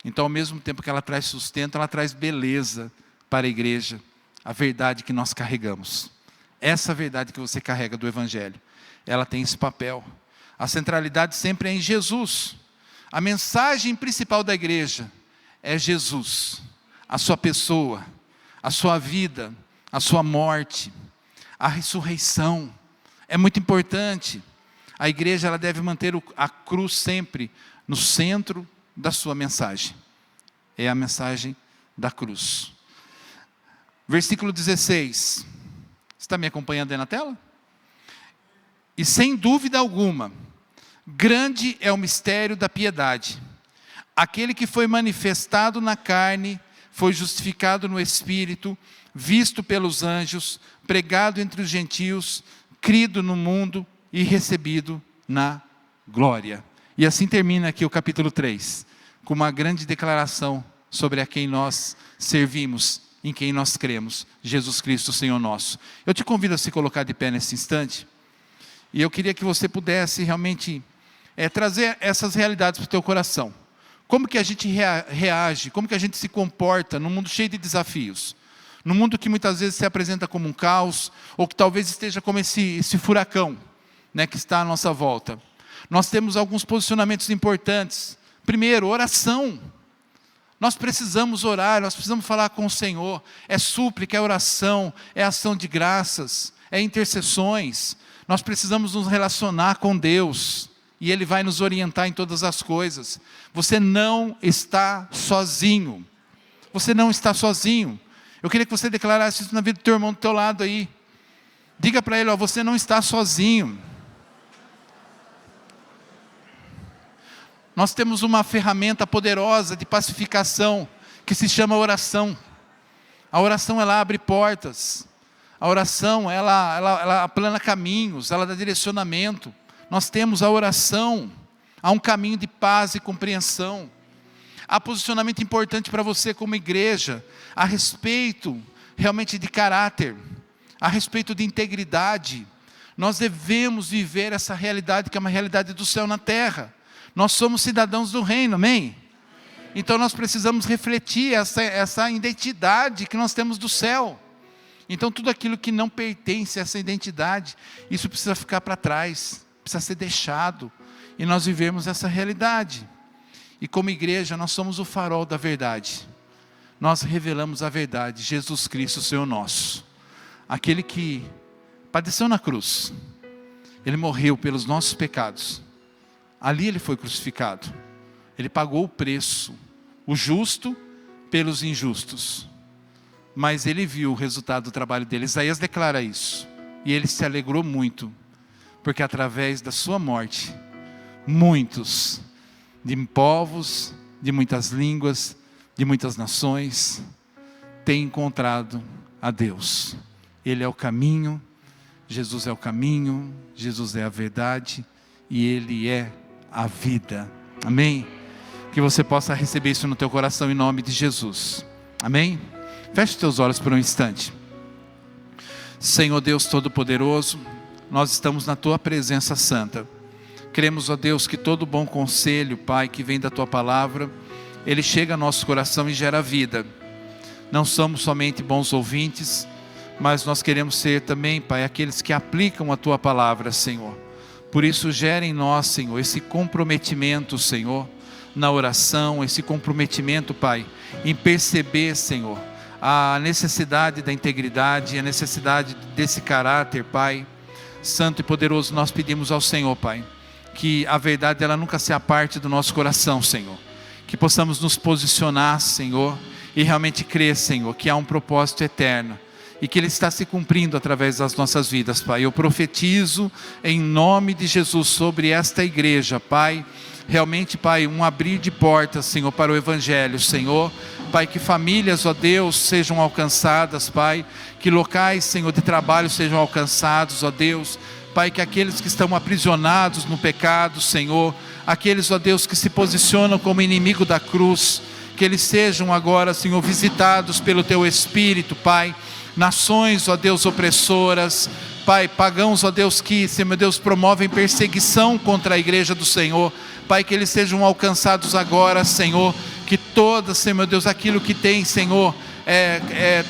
Então, ao mesmo tempo que ela traz sustento, ela traz beleza para a igreja, a verdade que nós carregamos. Essa verdade que você carrega do Evangelho, ela tem esse papel. A centralidade sempre é em Jesus. A mensagem principal da igreja é Jesus, a sua pessoa, a sua vida, a sua morte, a ressurreição. É muito importante. A igreja ela deve manter a cruz sempre no centro da sua mensagem. É a mensagem da cruz. Versículo 16. Está me acompanhando aí na tela? E sem dúvida alguma, grande é o mistério da piedade. Aquele que foi manifestado na carne, foi justificado no Espírito, visto pelos anjos, pregado entre os gentios, crido no mundo e recebido na glória. E assim termina aqui o capítulo 3, com uma grande declaração sobre a quem nós servimos, em quem nós cremos, Jesus Cristo, Senhor nosso. Eu te convido a se colocar de pé nesse instante, e eu queria que você pudesse realmente trazer essas realidades para o teu coração. Como que a gente reage, como que a gente se comporta num mundo cheio de desafios, num mundo que muitas vezes se apresenta como um caos, ou que talvez esteja como esse furacão, né, que está à nossa volta. Nós temos alguns posicionamentos importantes. Primeiro, oração. Nós precisamos orar, nós precisamos falar com o Senhor. É súplica, é oração, é ação de graças, é intercessões. Nós precisamos nos relacionar com Deus, e Ele vai nos orientar em todas as coisas. Você não está sozinho. Você não está sozinho. Eu queria que você declarasse isso na vida do teu irmão do teu lado aí. Diga para ele, você não está sozinho. Nós temos uma ferramenta poderosa de pacificação, que se chama oração. A oração, ela abre portas. A oração, ela aplana caminhos, ela dá direcionamento. Nós temos a oração, há um caminho de paz e compreensão. Há posicionamento importante para você como igreja, a respeito realmente de caráter, a respeito de integridade. Nós devemos viver essa realidade, que é uma realidade do céu na terra. Nós somos cidadãos do reino, amém? Então nós precisamos refletir essa identidade que nós temos do céu. Então tudo aquilo que não pertence a essa identidade, isso precisa ficar para trás, precisa ser deixado, e nós vivemos essa realidade. E como igreja nós somos o farol da verdade. Nós revelamos a verdade, Jesus Cristo, Senhor nosso. Aquele que padeceu na cruz, Ele morreu pelos nossos pecados. Ali Ele foi crucificado. Ele pagou o preço, o justo pelos injustos. Mas Ele viu o resultado do trabalho dele. Isaías declara isso. E Ele se alegrou muito, porque através da sua morte, muitos, de povos, de muitas línguas, de muitas nações, têm encontrado a Deus. Ele é o caminho, Jesus é o caminho, Jesus é a verdade, e Ele é a vida. Amém? Que você possa receber isso no teu coração em nome de Jesus. Amém? Feche teus olhos por um instante. Senhor Deus Todo-Poderoso, nós estamos na Tua presença santa. Cremos, ó Deus, que todo bom conselho, Pai, que vem da Tua palavra, ele chega ao nosso coração e gera vida. Não somos somente bons ouvintes, mas nós queremos ser também, Pai, aqueles que aplicam a Tua palavra, Senhor. Por isso gera em nós, Senhor, esse comprometimento, Senhor, na oração, esse comprometimento, Pai, em perceber, Senhor, a necessidade da integridade, a necessidade desse caráter, Pai. Santo e poderoso, nós pedimos ao Senhor, Pai, que a verdade ela nunca se aparte do nosso coração, Senhor. Que possamos nos posicionar, Senhor, e realmente crer, Senhor, que há um propósito eterno e que Ele está se cumprindo através das nossas vidas, Pai. Eu profetizo em nome de Jesus sobre esta igreja, Pai. Realmente, Pai, um abrir de portas, Senhor, para o Evangelho, Senhor. Pai, que famílias, ó Deus, sejam alcançadas, Pai. Que locais, Senhor, de trabalho sejam alcançados, ó Deus. Pai, que aqueles que estão aprisionados no pecado, Senhor, aqueles, ó Deus, que se posicionam como inimigo da cruz, que eles sejam agora, Senhor, visitados pelo Teu Espírito, Pai. Nações, ó Deus, opressoras, Pai, pagãos, ó Deus, que, Senhor, meu Deus, promovem perseguição contra a igreja do Senhor, Pai, que eles sejam alcançados agora, Senhor, que todas, Senhor, meu Deus, aquilo que tem, Senhor,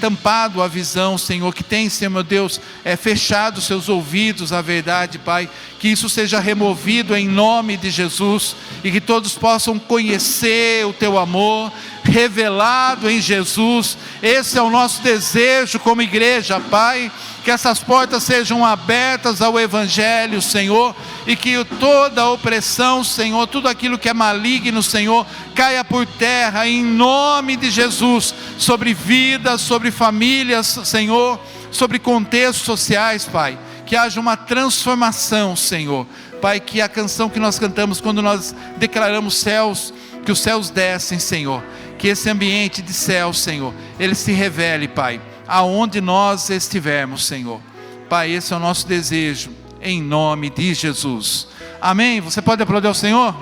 tampado a visão, Senhor, que tem, Senhor, meu Deus, fechado seus ouvidos à verdade, Pai, que isso seja removido em nome de Jesus, e que todos possam conhecer o Teu amor, revelado em Jesus. Esse é o nosso desejo como igreja, Pai, que essas portas sejam abertas ao Evangelho, Senhor, e que toda opressão, Senhor, tudo aquilo que é maligno, Senhor, caia por terra em nome de Jesus, sobre vidas, sobre famílias, Senhor, sobre contextos sociais, Pai, que haja uma transformação, Senhor, Pai, que a canção que nós cantamos quando nós declaramos céus, que os céus descem, Senhor, que esse ambiente de céu, Senhor, ele se revele, Pai, aonde nós estivermos, Senhor. Pai, esse é o nosso desejo, em nome de Jesus. Amém? Você pode aplaudir ao Senhor?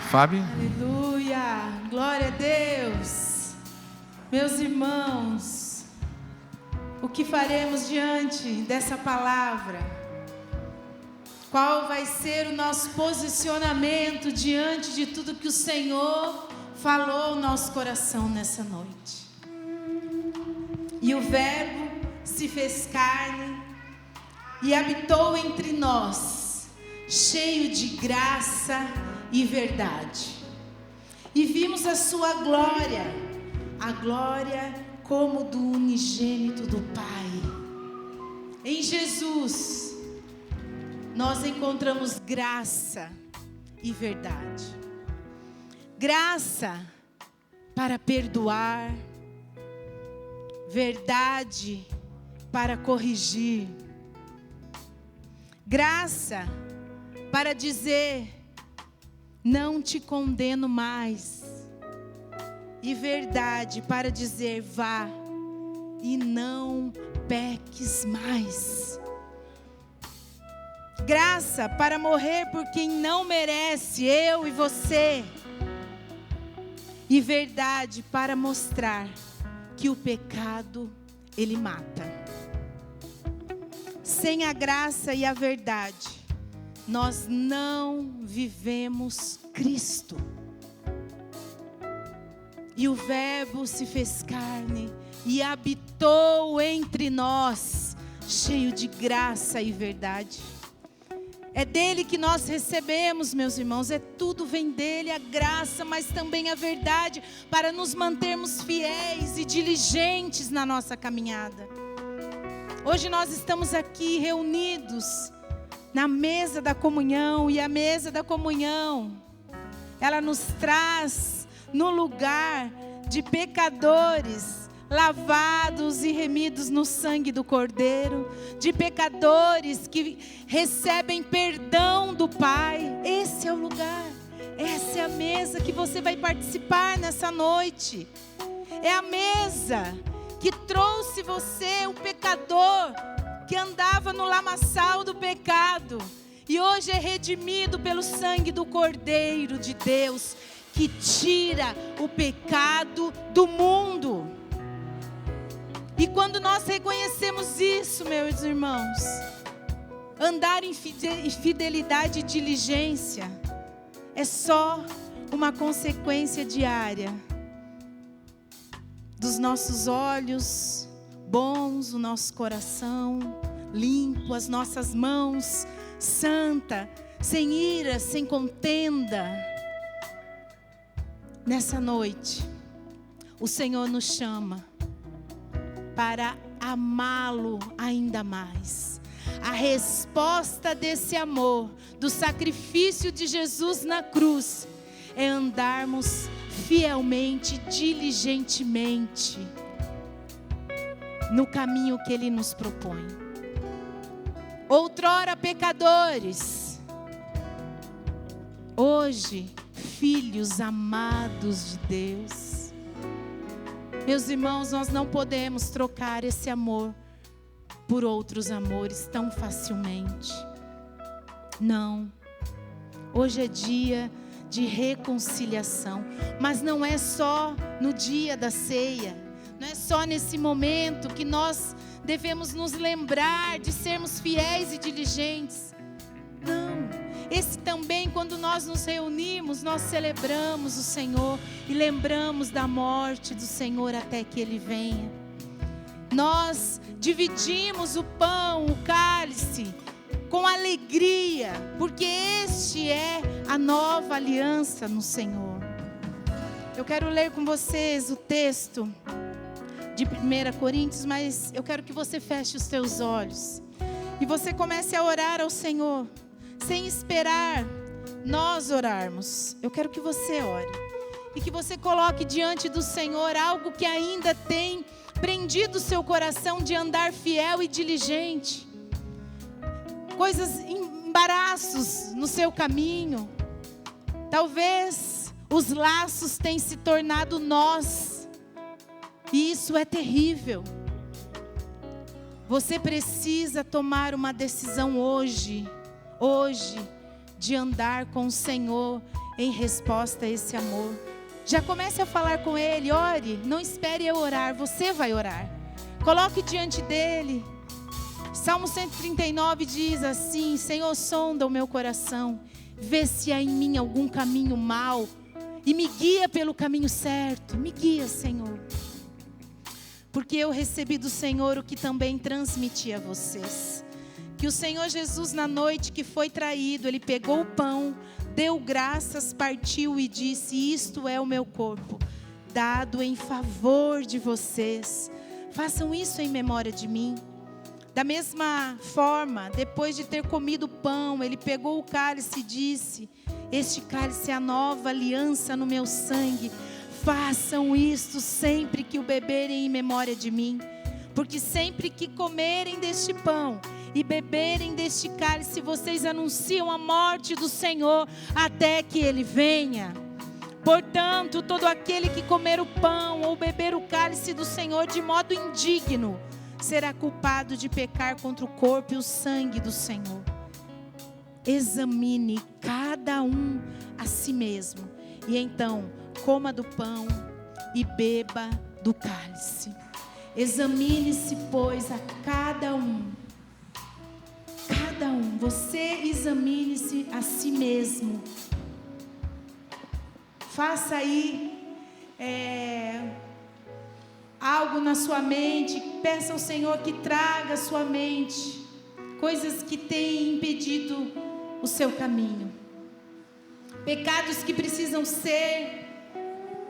Fábio? Aleluia, glória a Deus. Meus irmãos, o que faremos diante dessa palavra? Qual vai ser o nosso posicionamento diante de tudo que o Senhor falou ao nosso coração nessa noite? E o Verbo se fez carne e habitou entre nós, cheio de graça e verdade. E vimos a sua glória, a glória como do unigênito do Pai. Em Jesus nós encontramos graça e verdade. Graça para perdoar, verdade para corrigir, graça para dizer: não te condeno mais, e verdade para dizer: vá e não peques mais. Graça para morrer por quem não merece, eu e você. e verdade para mostrar que o pecado, ele mata. Sem a graça e a verdade, nós não vivemos Cristo. E o Verbo se fez carne e habitou entre nós, cheio de graça e verdade. É dele que nós recebemos, meus irmãos, tudo vem dele, a graça, mas também a verdade, para nos mantermos fiéis e diligentes na nossa caminhada. Hoje nós estamos aqui reunidos na mesa da comunhão, e a mesa da comunhão, ela nos traz no lugar de pecadores, lavados e remidos no sangue do Cordeiro, de pecadores que recebem perdão do Pai. Esse é o lugar, essa é a mesa que você vai participar nessa noite. É a mesa que trouxe você, o pecador, que andava no lamaçal do pecado, e hoje é redimido pelo sangue do Cordeiro de Deus, que tira o pecado do mundo. E quando nós reconhecemos isso, meus irmãos, andar em fidelidade e diligência é só uma consequência diária dos nossos olhos bons, o nosso coração limpo, as nossas mãos santa, sem ira, sem contenda. Nessa noite, o Senhor nos chama para amá-lo ainda mais. A resposta desse amor, do sacrifício de Jesus na cruz, é andarmos fielmente, diligentemente no caminho que Ele nos propõe. Outrora pecadores, hoje filhos amados de Deus. Meus irmãos, nós não podemos trocar esse amor por outros amores tão facilmente. Não. Hoje é dia de reconciliação, mas não é só no dia da ceia, não é só nesse momento que nós devemos nos lembrar de sermos fiéis e diligentes. Não. Esse também, quando nós nos reunimos, nós celebramos o Senhor e lembramos da morte do Senhor até que Ele venha. Nós dividimos o pão, o cálice, com alegria, porque este é a nova aliança no Senhor. Eu quero ler com vocês o texto de 1 Coríntios, mas eu quero que você feche os seus olhos e você comece a orar ao Senhor, sem esperar nós orarmos. Eu quero que você ore e que você coloque diante do Senhor algo que ainda tem prendido o seu coração de andar fiel e diligente. Coisas, embaraços no seu caminho. Talvez os laços tenham se tornado nós, e isso é terrível. Você precisa tomar uma decisão hoje, de andar com o Senhor em resposta a esse amor. Já comece a falar com Ele, ore, não espere eu orar, você vai orar. Coloque diante dEle. Salmo 139 diz assim: Senhor, sonda o meu coração, vê se há em mim algum caminho mau e me guia pelo caminho certo. Me guia, Senhor. Porque eu recebi do Senhor o que também transmiti a vocês. Que o Senhor Jesus, na noite que foi traído, Ele pegou o pão, deu graças, partiu e disse: isto é o meu corpo, dado em favor de vocês. Façam isso em memória de mim. Da mesma forma, depois de ter comido o pão, Ele pegou o cálice e disse: este cálice é a nova aliança no meu sangue. Façam isto sempre que o beberem em memória de mim. Porque sempre que comerem deste pão e beberem deste cálice, vocês anunciam a morte do Senhor até que Ele venha. Portanto, todo aquele que comer o pão ou beber o cálice do Senhor de modo indigno, será culpado de pecar contra o corpo e o sangue do Senhor. Examine cada um a si mesmo, e então coma do pão e beba do cálice. Examine-se, pois, a cada um, você examine-se a si mesmo. Faça aí algo na sua mente, peça ao Senhor que traga à sua mente coisas que têm impedido o seu caminho, pecados que precisam ser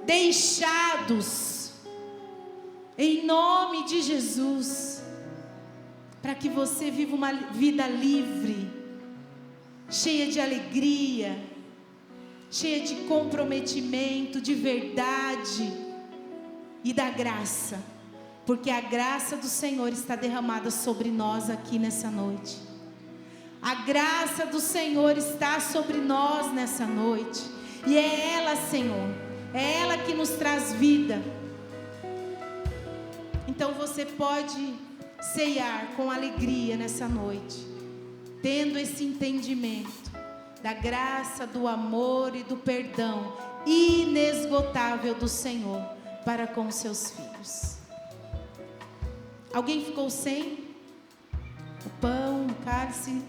deixados em nome de Jesus, para que você viva uma vida livre, cheia de alegria, cheia de comprometimento, de verdade e da graça, porque a graça do Senhor está derramada sobre nós aqui nessa noite. A graça do Senhor está sobre nós nessa noite, e é ela, Senhor, é ela que nos traz vida. Então você pode ceiar com alegria nessa noite, tendo esse entendimento da graça, do amor e do perdão inesgotável do Senhor para com os seus filhos. Alguém ficou sem o pão, o cálice?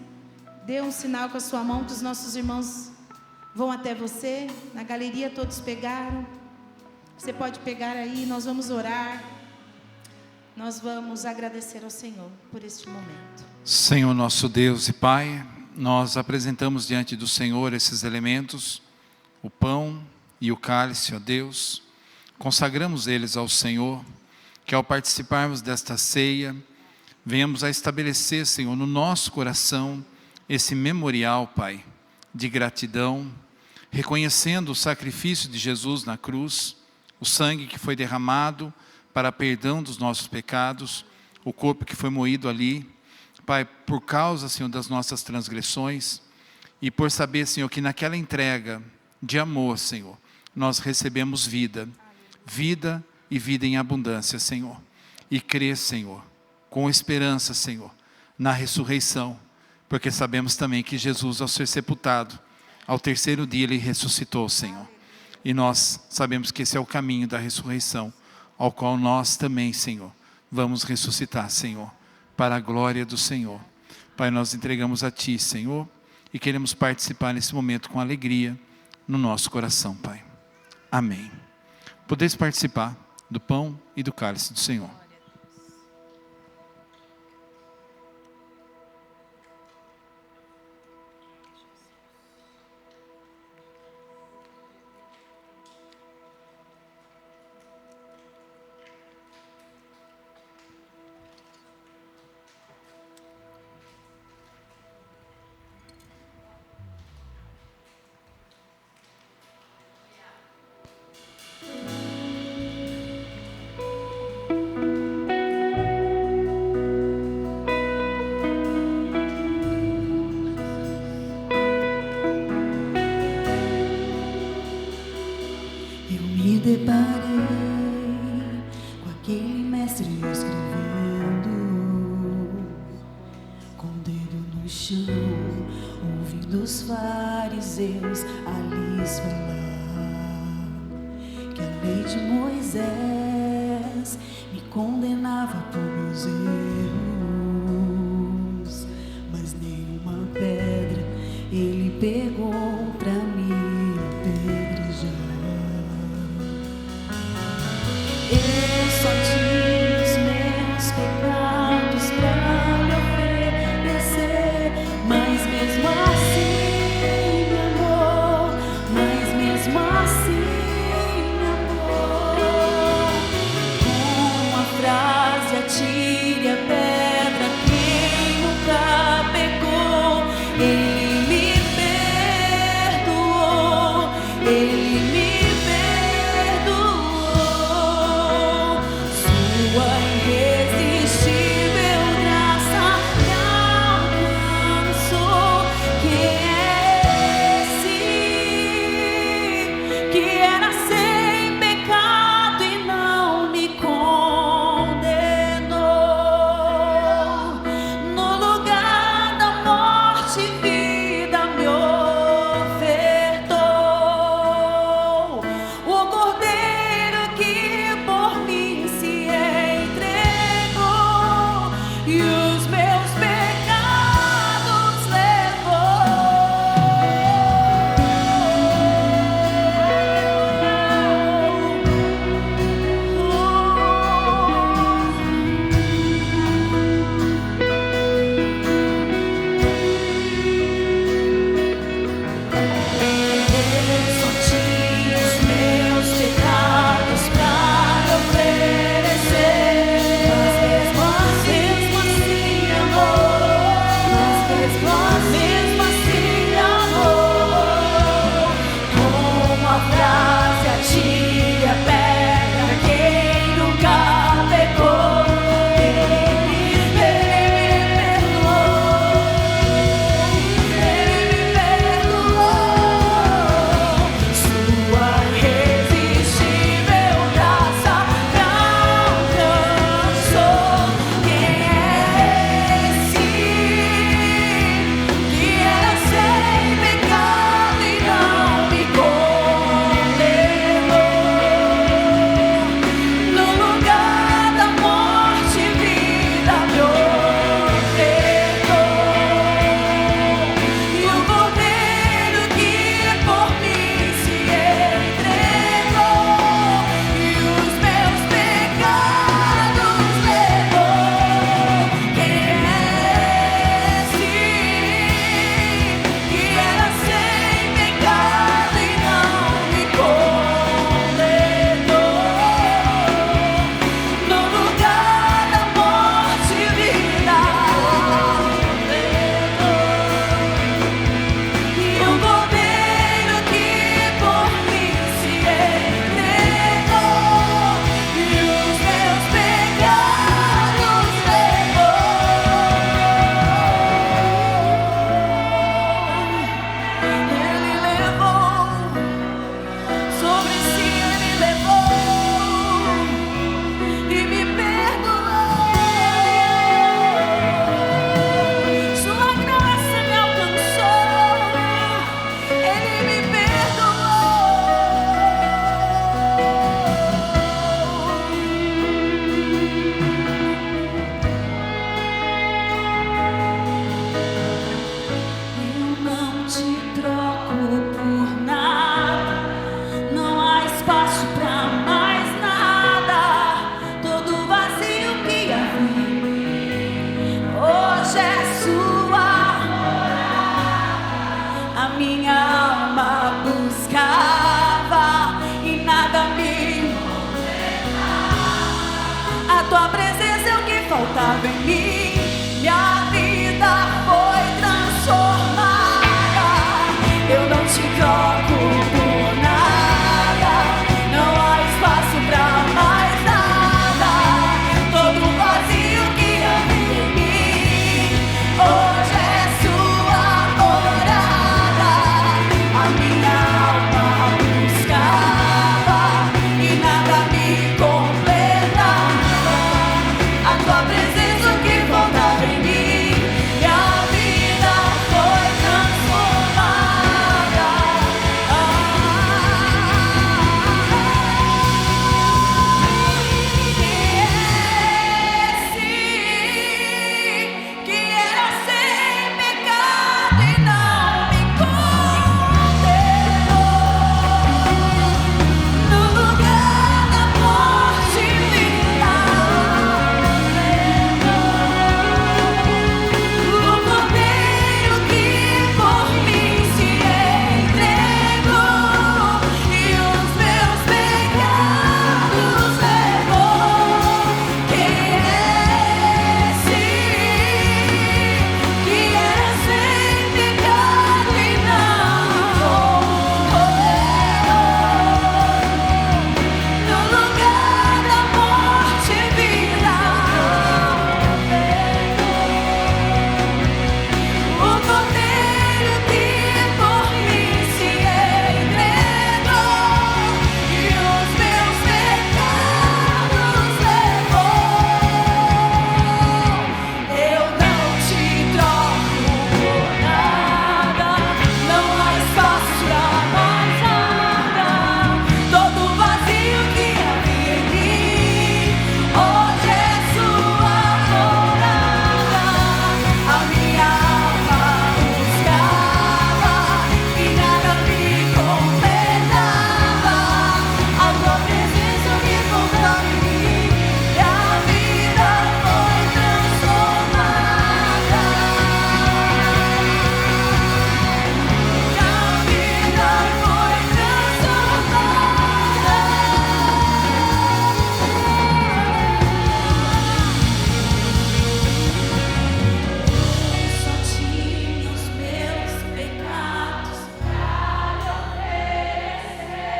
Dê um sinal com a sua mão que os nossos irmãos vão até você. Na galeria todos pegaram. Você pode pegar aí, nós vamos orar. Nós vamos agradecer ao Senhor por este momento. Senhor nosso Deus e Pai, nós apresentamos diante do Senhor esses elementos, o pão e o cálice, ó Deus. Consagramos eles ao Senhor, que ao participarmos desta ceia, venhamos a estabelecer, Senhor, no nosso coração, esse memorial, Pai, de gratidão, reconhecendo o sacrifício de Jesus na cruz, o sangue que foi derramado para perdão dos nossos pecados, o corpo que foi moído ali, Pai, por causa, Senhor, das nossas transgressões, e por saber, Senhor, que naquela entrega de amor, Senhor, nós recebemos vida e vida em abundância, Senhor, e crer, Senhor, com esperança, Senhor, na ressurreição, porque sabemos também que Jesus, ao ser sepultado, ao terceiro dia Ele ressuscitou, Senhor, e nós sabemos que esse é o caminho da ressurreição, ao qual nós também, Senhor, vamos ressuscitar, Senhor, para a glória do Senhor. Pai, nós entregamos a Ti, Senhor, e queremos participar nesse momento com alegria no nosso coração, Pai. Amém. Podeis participar do pão e do cálice do Senhor. Deparei com aquele mestre escrevendo, com o dedo no chão, ouvindo os fariseus a lhes falar que a lei de Moisés me condenava por meus erros, mas nenhuma pedra ele pegou pra me apedrejar. Eu só tinha os meus pecados pra me oferecer, mas mesmo assim me amou, mas mesmo assim me amou. Com a frase atire a pedra, quem nunca pecou, Ele me perdoou. minha alma buscava e nada me completava. A tua presença é o que faltava em mim. Minha vida foi transformada. Eu não te troco por nada. Não há espaço pra mais nada. Todo vazio que havia em mim hoje é sua morada. A minha alma buscava e nada me completava. A tua presença é o que faltava em mim. Minha vida foi transformada. Esse que era sem pecado e não me condenou. No lugar da morte, vida o cordeiro que por mim se entregou e os meus pecados levou. Quem é esse que era sem pecado e não no lugar da morte, vida o cordeiro que por mim se entregou e os meus pecados levou. Eu não te troco por nada. Não há espaço pra mais nada. Todo vazio que havia em mim hoje é sua morada. A minha alma buscava e nada me completava. A tua presença me faltava em mim e a vida foi transformada. E a vida foi transformada. Só tinha os meus pecados pra lhe oferecer,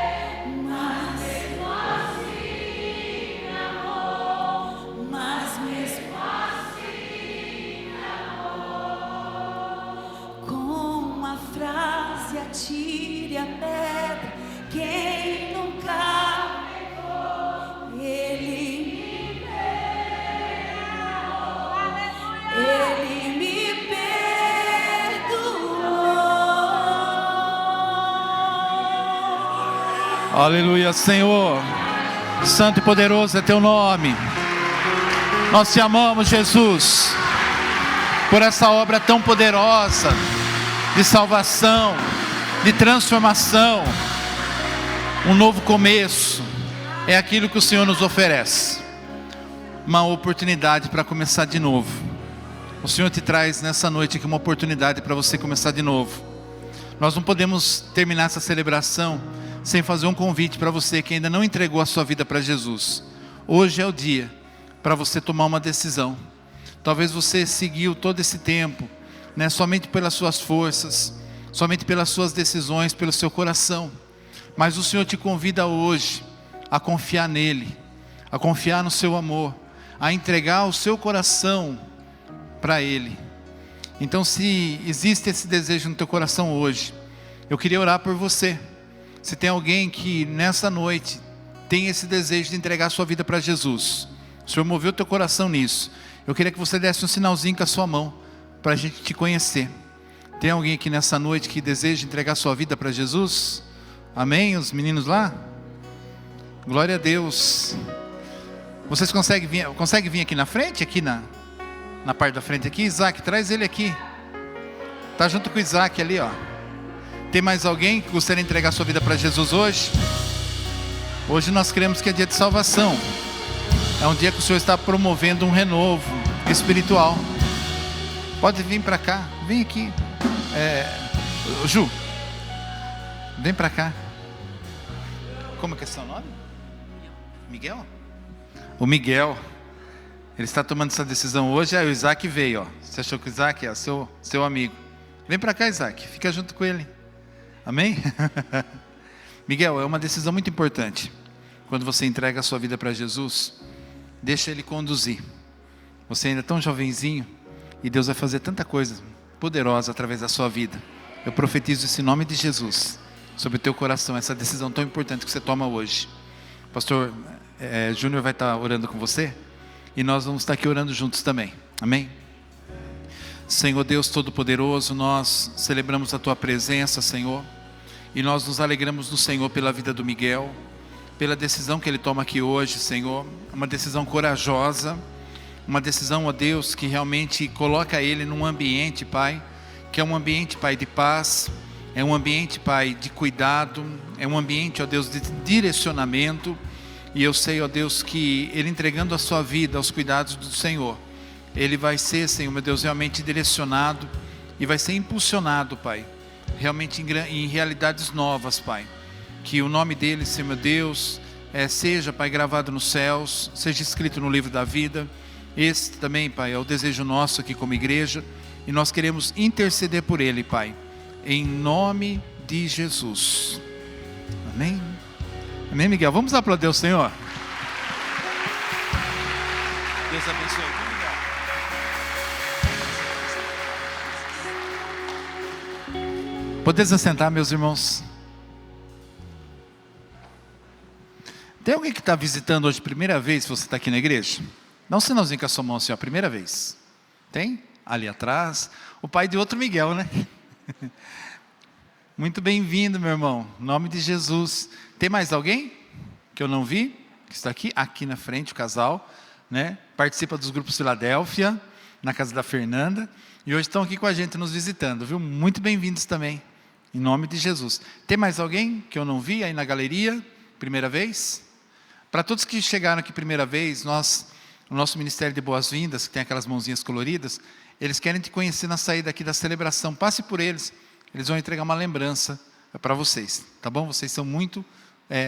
mas mesmo assim me amou. Mas mesmo assim me amou. Com a frase atire a pedra, quem nunca pecou, ele me perdoou. Aleluia, Senhor. Santo e poderoso é teu nome. Nós te amamos, Jesus, por essa obra tão poderosa de salvação, de transformação. Um novo começo é aquilo que o Senhor nos oferece. Uma oportunidade para começar de novo. O Senhor te traz nessa noite aqui uma oportunidade para você começar de novo. Nós não podemos terminar essa celebração sem fazer um convite para você que ainda não entregou a sua vida para Jesus. Hoje é o dia para você tomar uma decisão. Talvez você seguiu todo esse tempo, somente pelas suas forças, somente pelas suas decisões, pelo seu coração. Mas o Senhor te convida hoje a confiar nele, a confiar no seu amor, a entregar o seu coração para ele. Então, se existe esse desejo no teu coração hoje, eu queria orar por você. Se tem alguém que nessa noite tem esse desejo de entregar a sua vida para Jesus, o Senhor moveu teu coração nisso, eu queria que você desse um sinalzinho com a sua mão, para a gente te conhecer. Tem alguém aqui nessa noite que deseja entregar a sua vida para Jesus? Amém? Os meninos lá? Glória a Deus. Vocês conseguem vir aqui na frente? Aqui na parte da frente aqui? Isaac, traz ele aqui. Tá junto com o Isaac ali, ó. Tem mais alguém que gostaria de entregar sua vida para Jesus hoje? Hoje nós cremos que é dia de salvação. É um dia que o Senhor está promovendo um renovo espiritual. Pode vir para cá, vem aqui. Ju, Vem para cá. Como que é seu nome? Miguel? O Miguel, ele está tomando essa decisão hoje. Aí o Isaac veio, ó. Você achou que o Isaac é seu amigo? Vem para cá, Isaac, fica junto com ele. Amém? Miguel, é uma decisão muito importante. Quando você entrega a sua vida para Jesus, deixa Ele conduzir. Você ainda é tão jovenzinho e Deus vai fazer tanta coisa poderosa através da sua vida. Eu profetizo esse nome de Jesus sobre o teu coração, essa decisão tão importante que você toma hoje. Pastor Júnior vai estar orando com você e nós vamos estar aqui orando juntos também. Amém? Senhor Deus Todo-Poderoso, nós celebramos a Tua presença, Senhor, e nós nos alegramos no Senhor pela vida do Miguel, pela decisão que ele toma aqui hoje, Senhor, uma decisão corajosa, uma decisão, ó Deus, que realmente coloca ele num ambiente, Pai, que é um ambiente, Pai, de paz, é um ambiente, Pai, de cuidado, é um ambiente, ó Deus, de direcionamento, e eu sei, ó Deus, que ele entregando a sua vida aos cuidados do Senhor, ele vai ser, Senhor, meu Deus, realmente direcionado e vai ser impulsionado, Pai, realmente em realidades novas, Pai. Que o nome dele, Senhor, meu Deus, seja, Pai, gravado nos céus, seja escrito no livro da vida. Esse também, Pai, é o desejo nosso aqui como igreja e nós queremos interceder por ele, Pai, em nome de Jesus. Amém? Amém, Miguel? Vamos aplaudir o Senhor? Deus abençoe. Podeis assentar, meus irmãos. Tem alguém que está visitando hoje, primeira vez, se você está aqui na igreja? Dá um sinalzinho com a sua mão assim, ó, primeira vez. Tem? Ali atrás. O pai de outro Miguel, né? Muito bem-vindo, meu irmão. Em nome de Jesus. Tem mais alguém que eu não vi? Que está aqui? Aqui na frente, o casal, né? Participa dos grupos Filadélfia, na casa da Fernanda. E hoje estão aqui com a gente nos visitando, viu? Muito bem-vindos também. Em nome de Jesus. Tem mais alguém que eu não vi aí na galeria? Primeira vez? Para todos que chegaram aqui primeira vez, o nosso Ministério de Boas-Vindas, que tem aquelas mãozinhas coloridas, eles querem te conhecer na saída aqui da celebração. Passe por eles, eles vão entregar uma lembrança para vocês, tá bom? Vocês são muito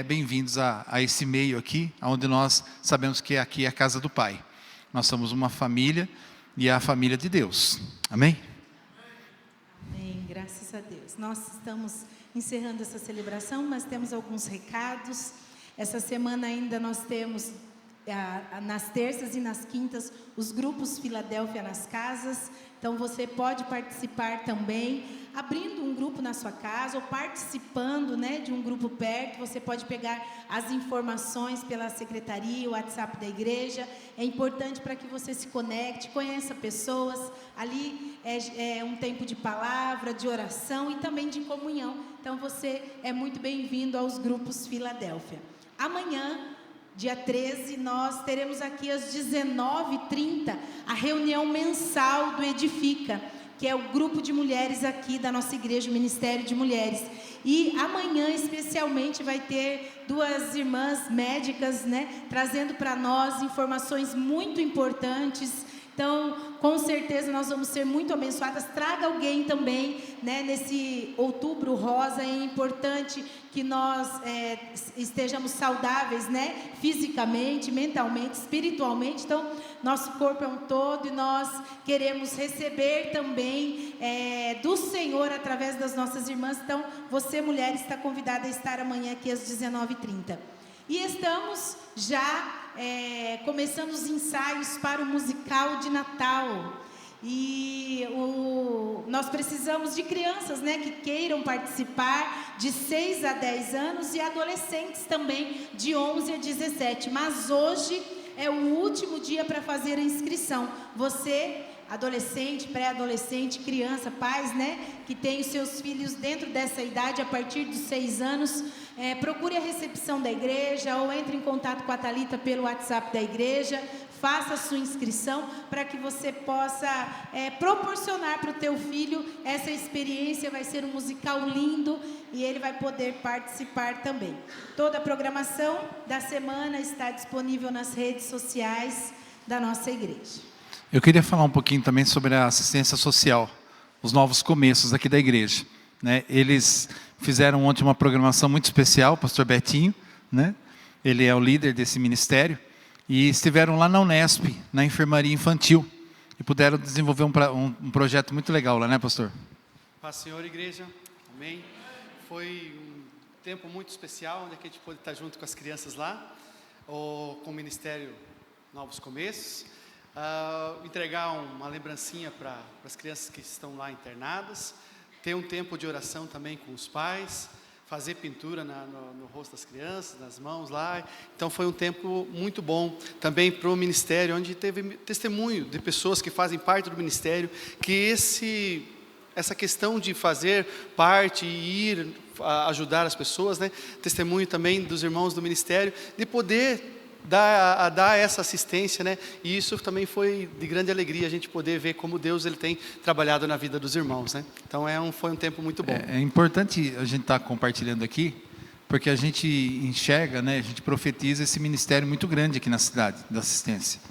bem-vindos a esse meio aqui, onde nós sabemos que aqui é a casa do Pai. Nós somos uma família e é a família de Deus. Amém? Amém, graças a Deus. Nós estamos encerrando essa celebração, mas temos alguns recados. Essa semana ainda nós temos, nas terças e nas quintas, os grupos Filadélfia nas casas. Então você pode participar também, abrindo um grupo na sua casa ou participando, né, de um grupo perto. Você pode pegar as informações pela secretaria, o WhatsApp da igreja. É importante para que você se conecte, conheça pessoas. Ali é um tempo de palavra, de oração e também de comunhão. Então você é muito bem-vindo aos grupos Filadélfia. Amanhã, dia 13, nós teremos aqui às 19h30 a reunião mensal do Edifica, que é o grupo de mulheres aqui da nossa igreja, o Ministério de Mulheres. E amanhã, especialmente, vai ter duas irmãs médicas, né, trazendo para nós informações muito importantes. Então, com certeza nós vamos ser muito abençoadas. Traga alguém também, né, nesse outubro rosa. É importante que nós estejamos saudáveis, né, fisicamente, mentalmente, espiritualmente. Então, nosso corpo é um todo e nós queremos receber também do Senhor através das nossas irmãs. Então, você, mulher, está convidada a estar amanhã aqui às 19h30. E estamos já começando os ensaios para o musical de Natal. E nós precisamos de crianças, né, que queiram participar, de 6 a 10 anos, e adolescentes também, de 11 a 17. Mas hoje é o último dia para fazer a inscrição. Você, adolescente, pré-adolescente, criança, pais, né, que tem os seus filhos dentro dessa idade, a partir dos 6 anos, procure a recepção da igreja ou entre em contato com a Thalita pelo WhatsApp da igreja. Faça a sua inscrição para que você possa proporcionar para o teu filho essa experiência. Vai ser um musical lindo e ele vai poder participar também. Toda a programação da semana está disponível nas redes sociais da nossa igreja. Eu queria falar um pouquinho também sobre a assistência social, os novos começos aqui da igreja, né? Eles fizeram ontem uma programação muito especial, o pastor Betinho, né? Ele é o líder desse ministério, e estiveram lá na Unesp, na enfermaria infantil, e puderam desenvolver um projeto muito legal lá, né, pastor? Paz, Senhor, igreja, amém. Foi um tempo muito especial, onde a gente pôde estar junto com as crianças lá, com o Ministério Novos Começos, entregar uma lembrancinha para as crianças que estão lá internadas, ter um tempo de oração também com os pais, fazer pintura no rosto das crianças, nas mãos lá. Então foi um tempo muito bom também para o ministério, onde teve testemunho de pessoas que fazem parte do ministério, que essa questão de fazer parte e ir ajudar as pessoas, né? Testemunho também dos irmãos do ministério, de poder dar essa assistência, né? E isso também foi de grande alegria, a gente poder ver como Deus ele tem trabalhado na vida dos irmãos, né? Então foi um tempo muito bom. É importante a gente estar compartilhando aqui, porque a gente enxerga, né? A gente profetiza esse ministério muito grande aqui na cidade, da assistência.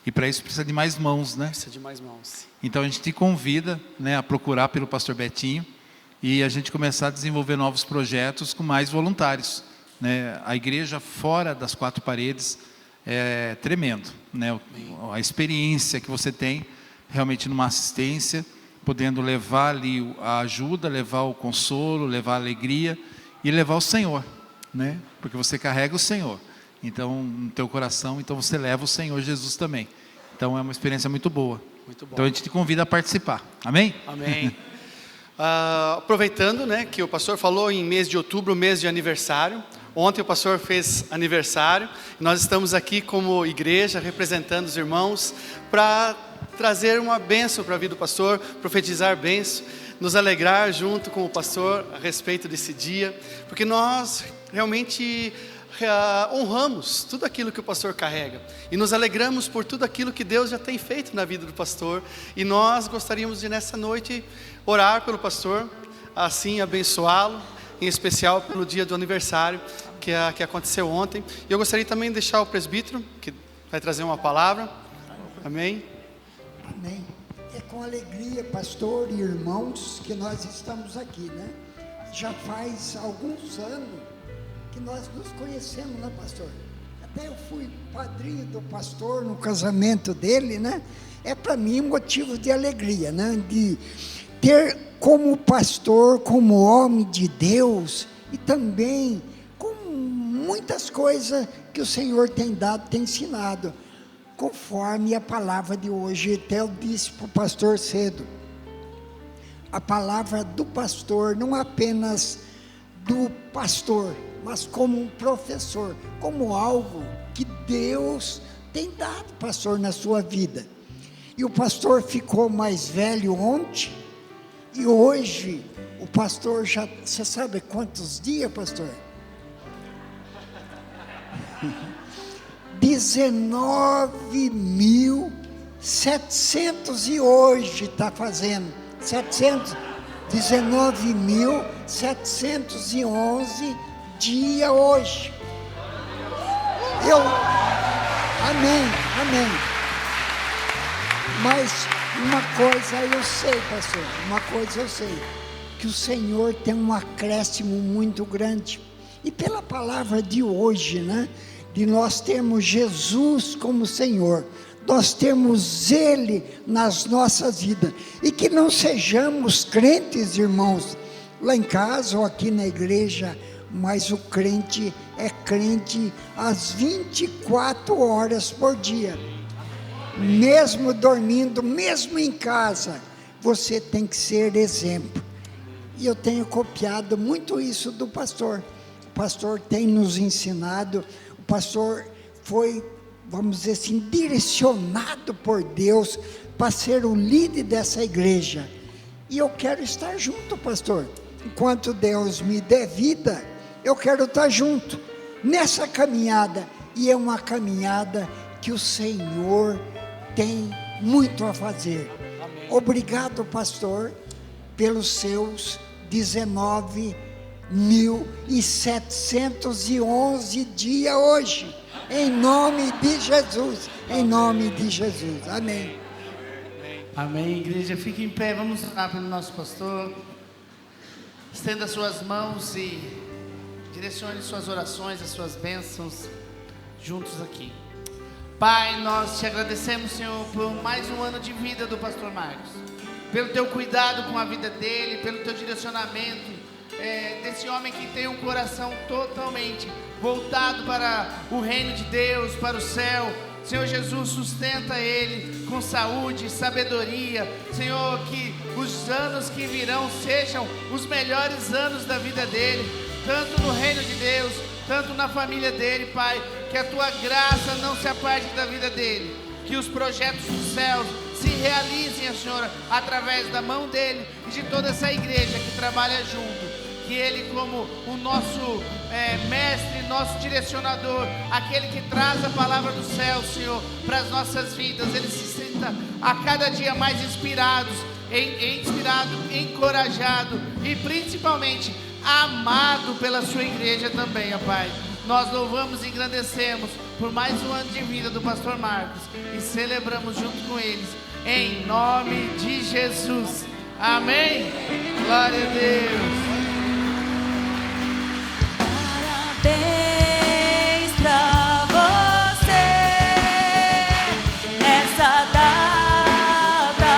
E para isso precisa de mais mãos, né? Precisa de mais mãos. Então a gente te convida, né, a procurar pelo pastor Betinho e a gente começar a desenvolver novos projetos com mais voluntários, né? A igreja fora das quatro paredes é tremendo, né? A experiência que você tem realmente numa assistência, podendo levar ali a ajuda, levar o consolo, levar a alegria e levar o Senhor, né? Porque você carrega o Senhor, então no teu coração, então você leva o Senhor Jesus também. Então é uma experiência muito boa. Muito bom. Então a gente te convida a participar. Amém? Amém. Aproveitando, né, que o pastor falou em mês de outubro, mês de aniversário. Ontem o pastor fez aniversário. Nós estamos aqui como igreja, representando os irmãos, para trazer uma bênção para a vida do pastor, profetizar bênção, nos alegrar junto com o pastor a respeito desse dia, porque nós realmente honramos tudo aquilo que o pastor carrega e nos alegramos por tudo aquilo que Deus já tem feito na vida do pastor, e nós gostaríamos de nessa noite orar pelo pastor, assim abençoá-lo, em especial pelo dia do aniversário que aconteceu ontem. E eu gostaria também de deixar o presbítero, que vai trazer uma palavra. Amém? Amém. É com alegria, pastor e irmãos, que nós estamos aqui, né? Já faz alguns anos que nós nos conhecemos, né, pastor? Até eu fui padrinho do pastor no casamento dele, né? É para mim um motivo de alegria, né? De ter como pastor, como homem de Deus, e também com muitas coisas que o Senhor tem dado, tem ensinado, conforme a palavra de hoje. Até eu disse para o pastor cedo, a palavra do pastor, não apenas do pastor, mas como um professor, como algo que Deus tem dado, pastor, na sua vida. E o pastor ficou mais velho ontem, e hoje o pastor já, você sabe quantos dias, pastor? 19.700 e hoje está fazendo 19.711 dia hoje. Amém. Mas uma coisa eu sei, pastor, que o Senhor tem um acréscimo muito grande. E pela palavra de hoje, né, de nós termos Jesus como Senhor, nós temos Ele nas nossas vidas, e que não sejamos crentes, irmãos, lá em casa ou aqui na igreja, mas o crente é crente às 24 horas por dia, mesmo dormindo, mesmo em casa, você tem que ser exemplo. E eu tenho copiado muito isso do pastor. O pastor tem nos ensinado, o pastor foi, vamos dizer assim, direcionado por Deus para ser o líder dessa igreja. E eu quero estar junto, pastor. Enquanto Deus me der vida, eu quero estar junto nessa caminhada. E é uma caminhada que o Senhor tem muito a fazer. Amém. Obrigado, pastor, pelos seus 19.711 dias hoje. Em nome de Jesus. Em nome de Jesus. Amém. Amém, igreja. Fique em pé, vamos orar pelo nosso pastor. estenda suas mãos e direcione suas orações, as suas bênçãos juntos aqui. Pai, nós te agradecemos, Senhor, por mais um ano de vida do pastor Marcos, pelo teu cuidado com a vida dele, pelo teu direcionamento, desse homem que tem um coração totalmente voltado para o reino de Deus, para o céu. Senhor Jesus, sustenta ele com saúde, sabedoria. Senhor, que os anos que virão sejam os melhores anos da vida dele, tanto no reino de Deus, tanto na família dele, Pai. Que a tua graça não se aparte da vida dele, que os projetos dos céus se realizem, Senhor, através da mão dele e de toda essa igreja que trabalha junto. Que ele, como o nosso mestre, nosso direcionador, aquele que traz a palavra do céu, Senhor, para as nossas vidas, ele se sinta a cada dia mais inspirado, encorajado e principalmente amado pela sua igreja também, ó Pai. Nós louvamos e engrandecemos por mais um ano de vida do pastor Marcos e celebramos junto com eles, em nome de Jesus. Amém? Glória a Deus. Parabéns pra você, essa data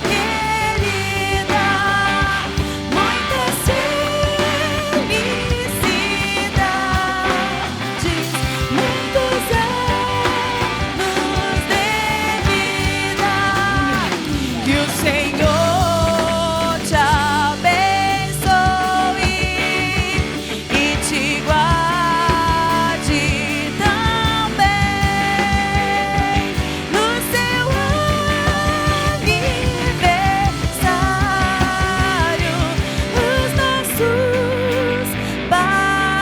querida, muitas felicidades, muitos anos de vida, que o Senhor te abençoe e te guarde também no seu aniversário, os nossos parabéns.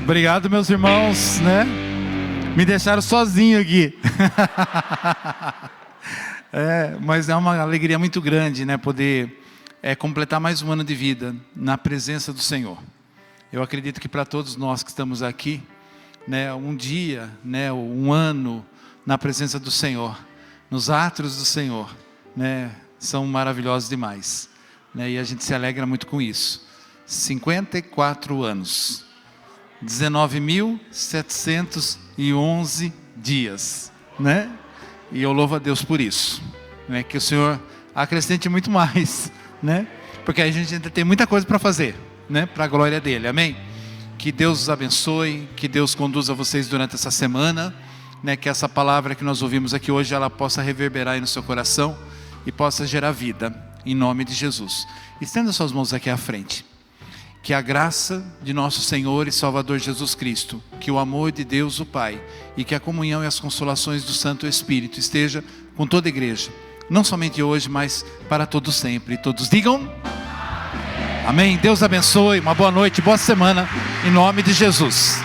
Obrigado, meus irmãos, né? Me deixaram sozinho aqui. Mas é uma alegria muito grande, né? Poder completar mais um ano de vida na presença do Senhor. Eu acredito que para todos nós que estamos aqui, né, um dia, né, um ano na presença do Senhor, nos átrios do Senhor, né, são maravilhosos demais, né? E a gente se alegra muito com isso. 54 anos. 19.711 dias, né? E eu louvo a Deus por isso, né? Que o Senhor acrescente muito mais, né? Porque a gente ainda tem muita coisa para fazer, né? Para a glória dele, amém? Que Deus os abençoe, que Deus conduza vocês durante essa semana, né? Que essa palavra que nós ouvimos aqui hoje, ela possa reverberar aí no seu coração e possa gerar vida, em nome de Jesus. Estenda suas mãos aqui à frente. Que a graça de nosso Senhor e Salvador Jesus Cristo, que o amor de Deus o Pai e que a comunhão e as consolações do Santo Espírito esteja com toda a igreja, não somente hoje, mas para todos sempre. Todos digam amém. Deus abençoe, uma boa noite, boa semana, em nome de Jesus.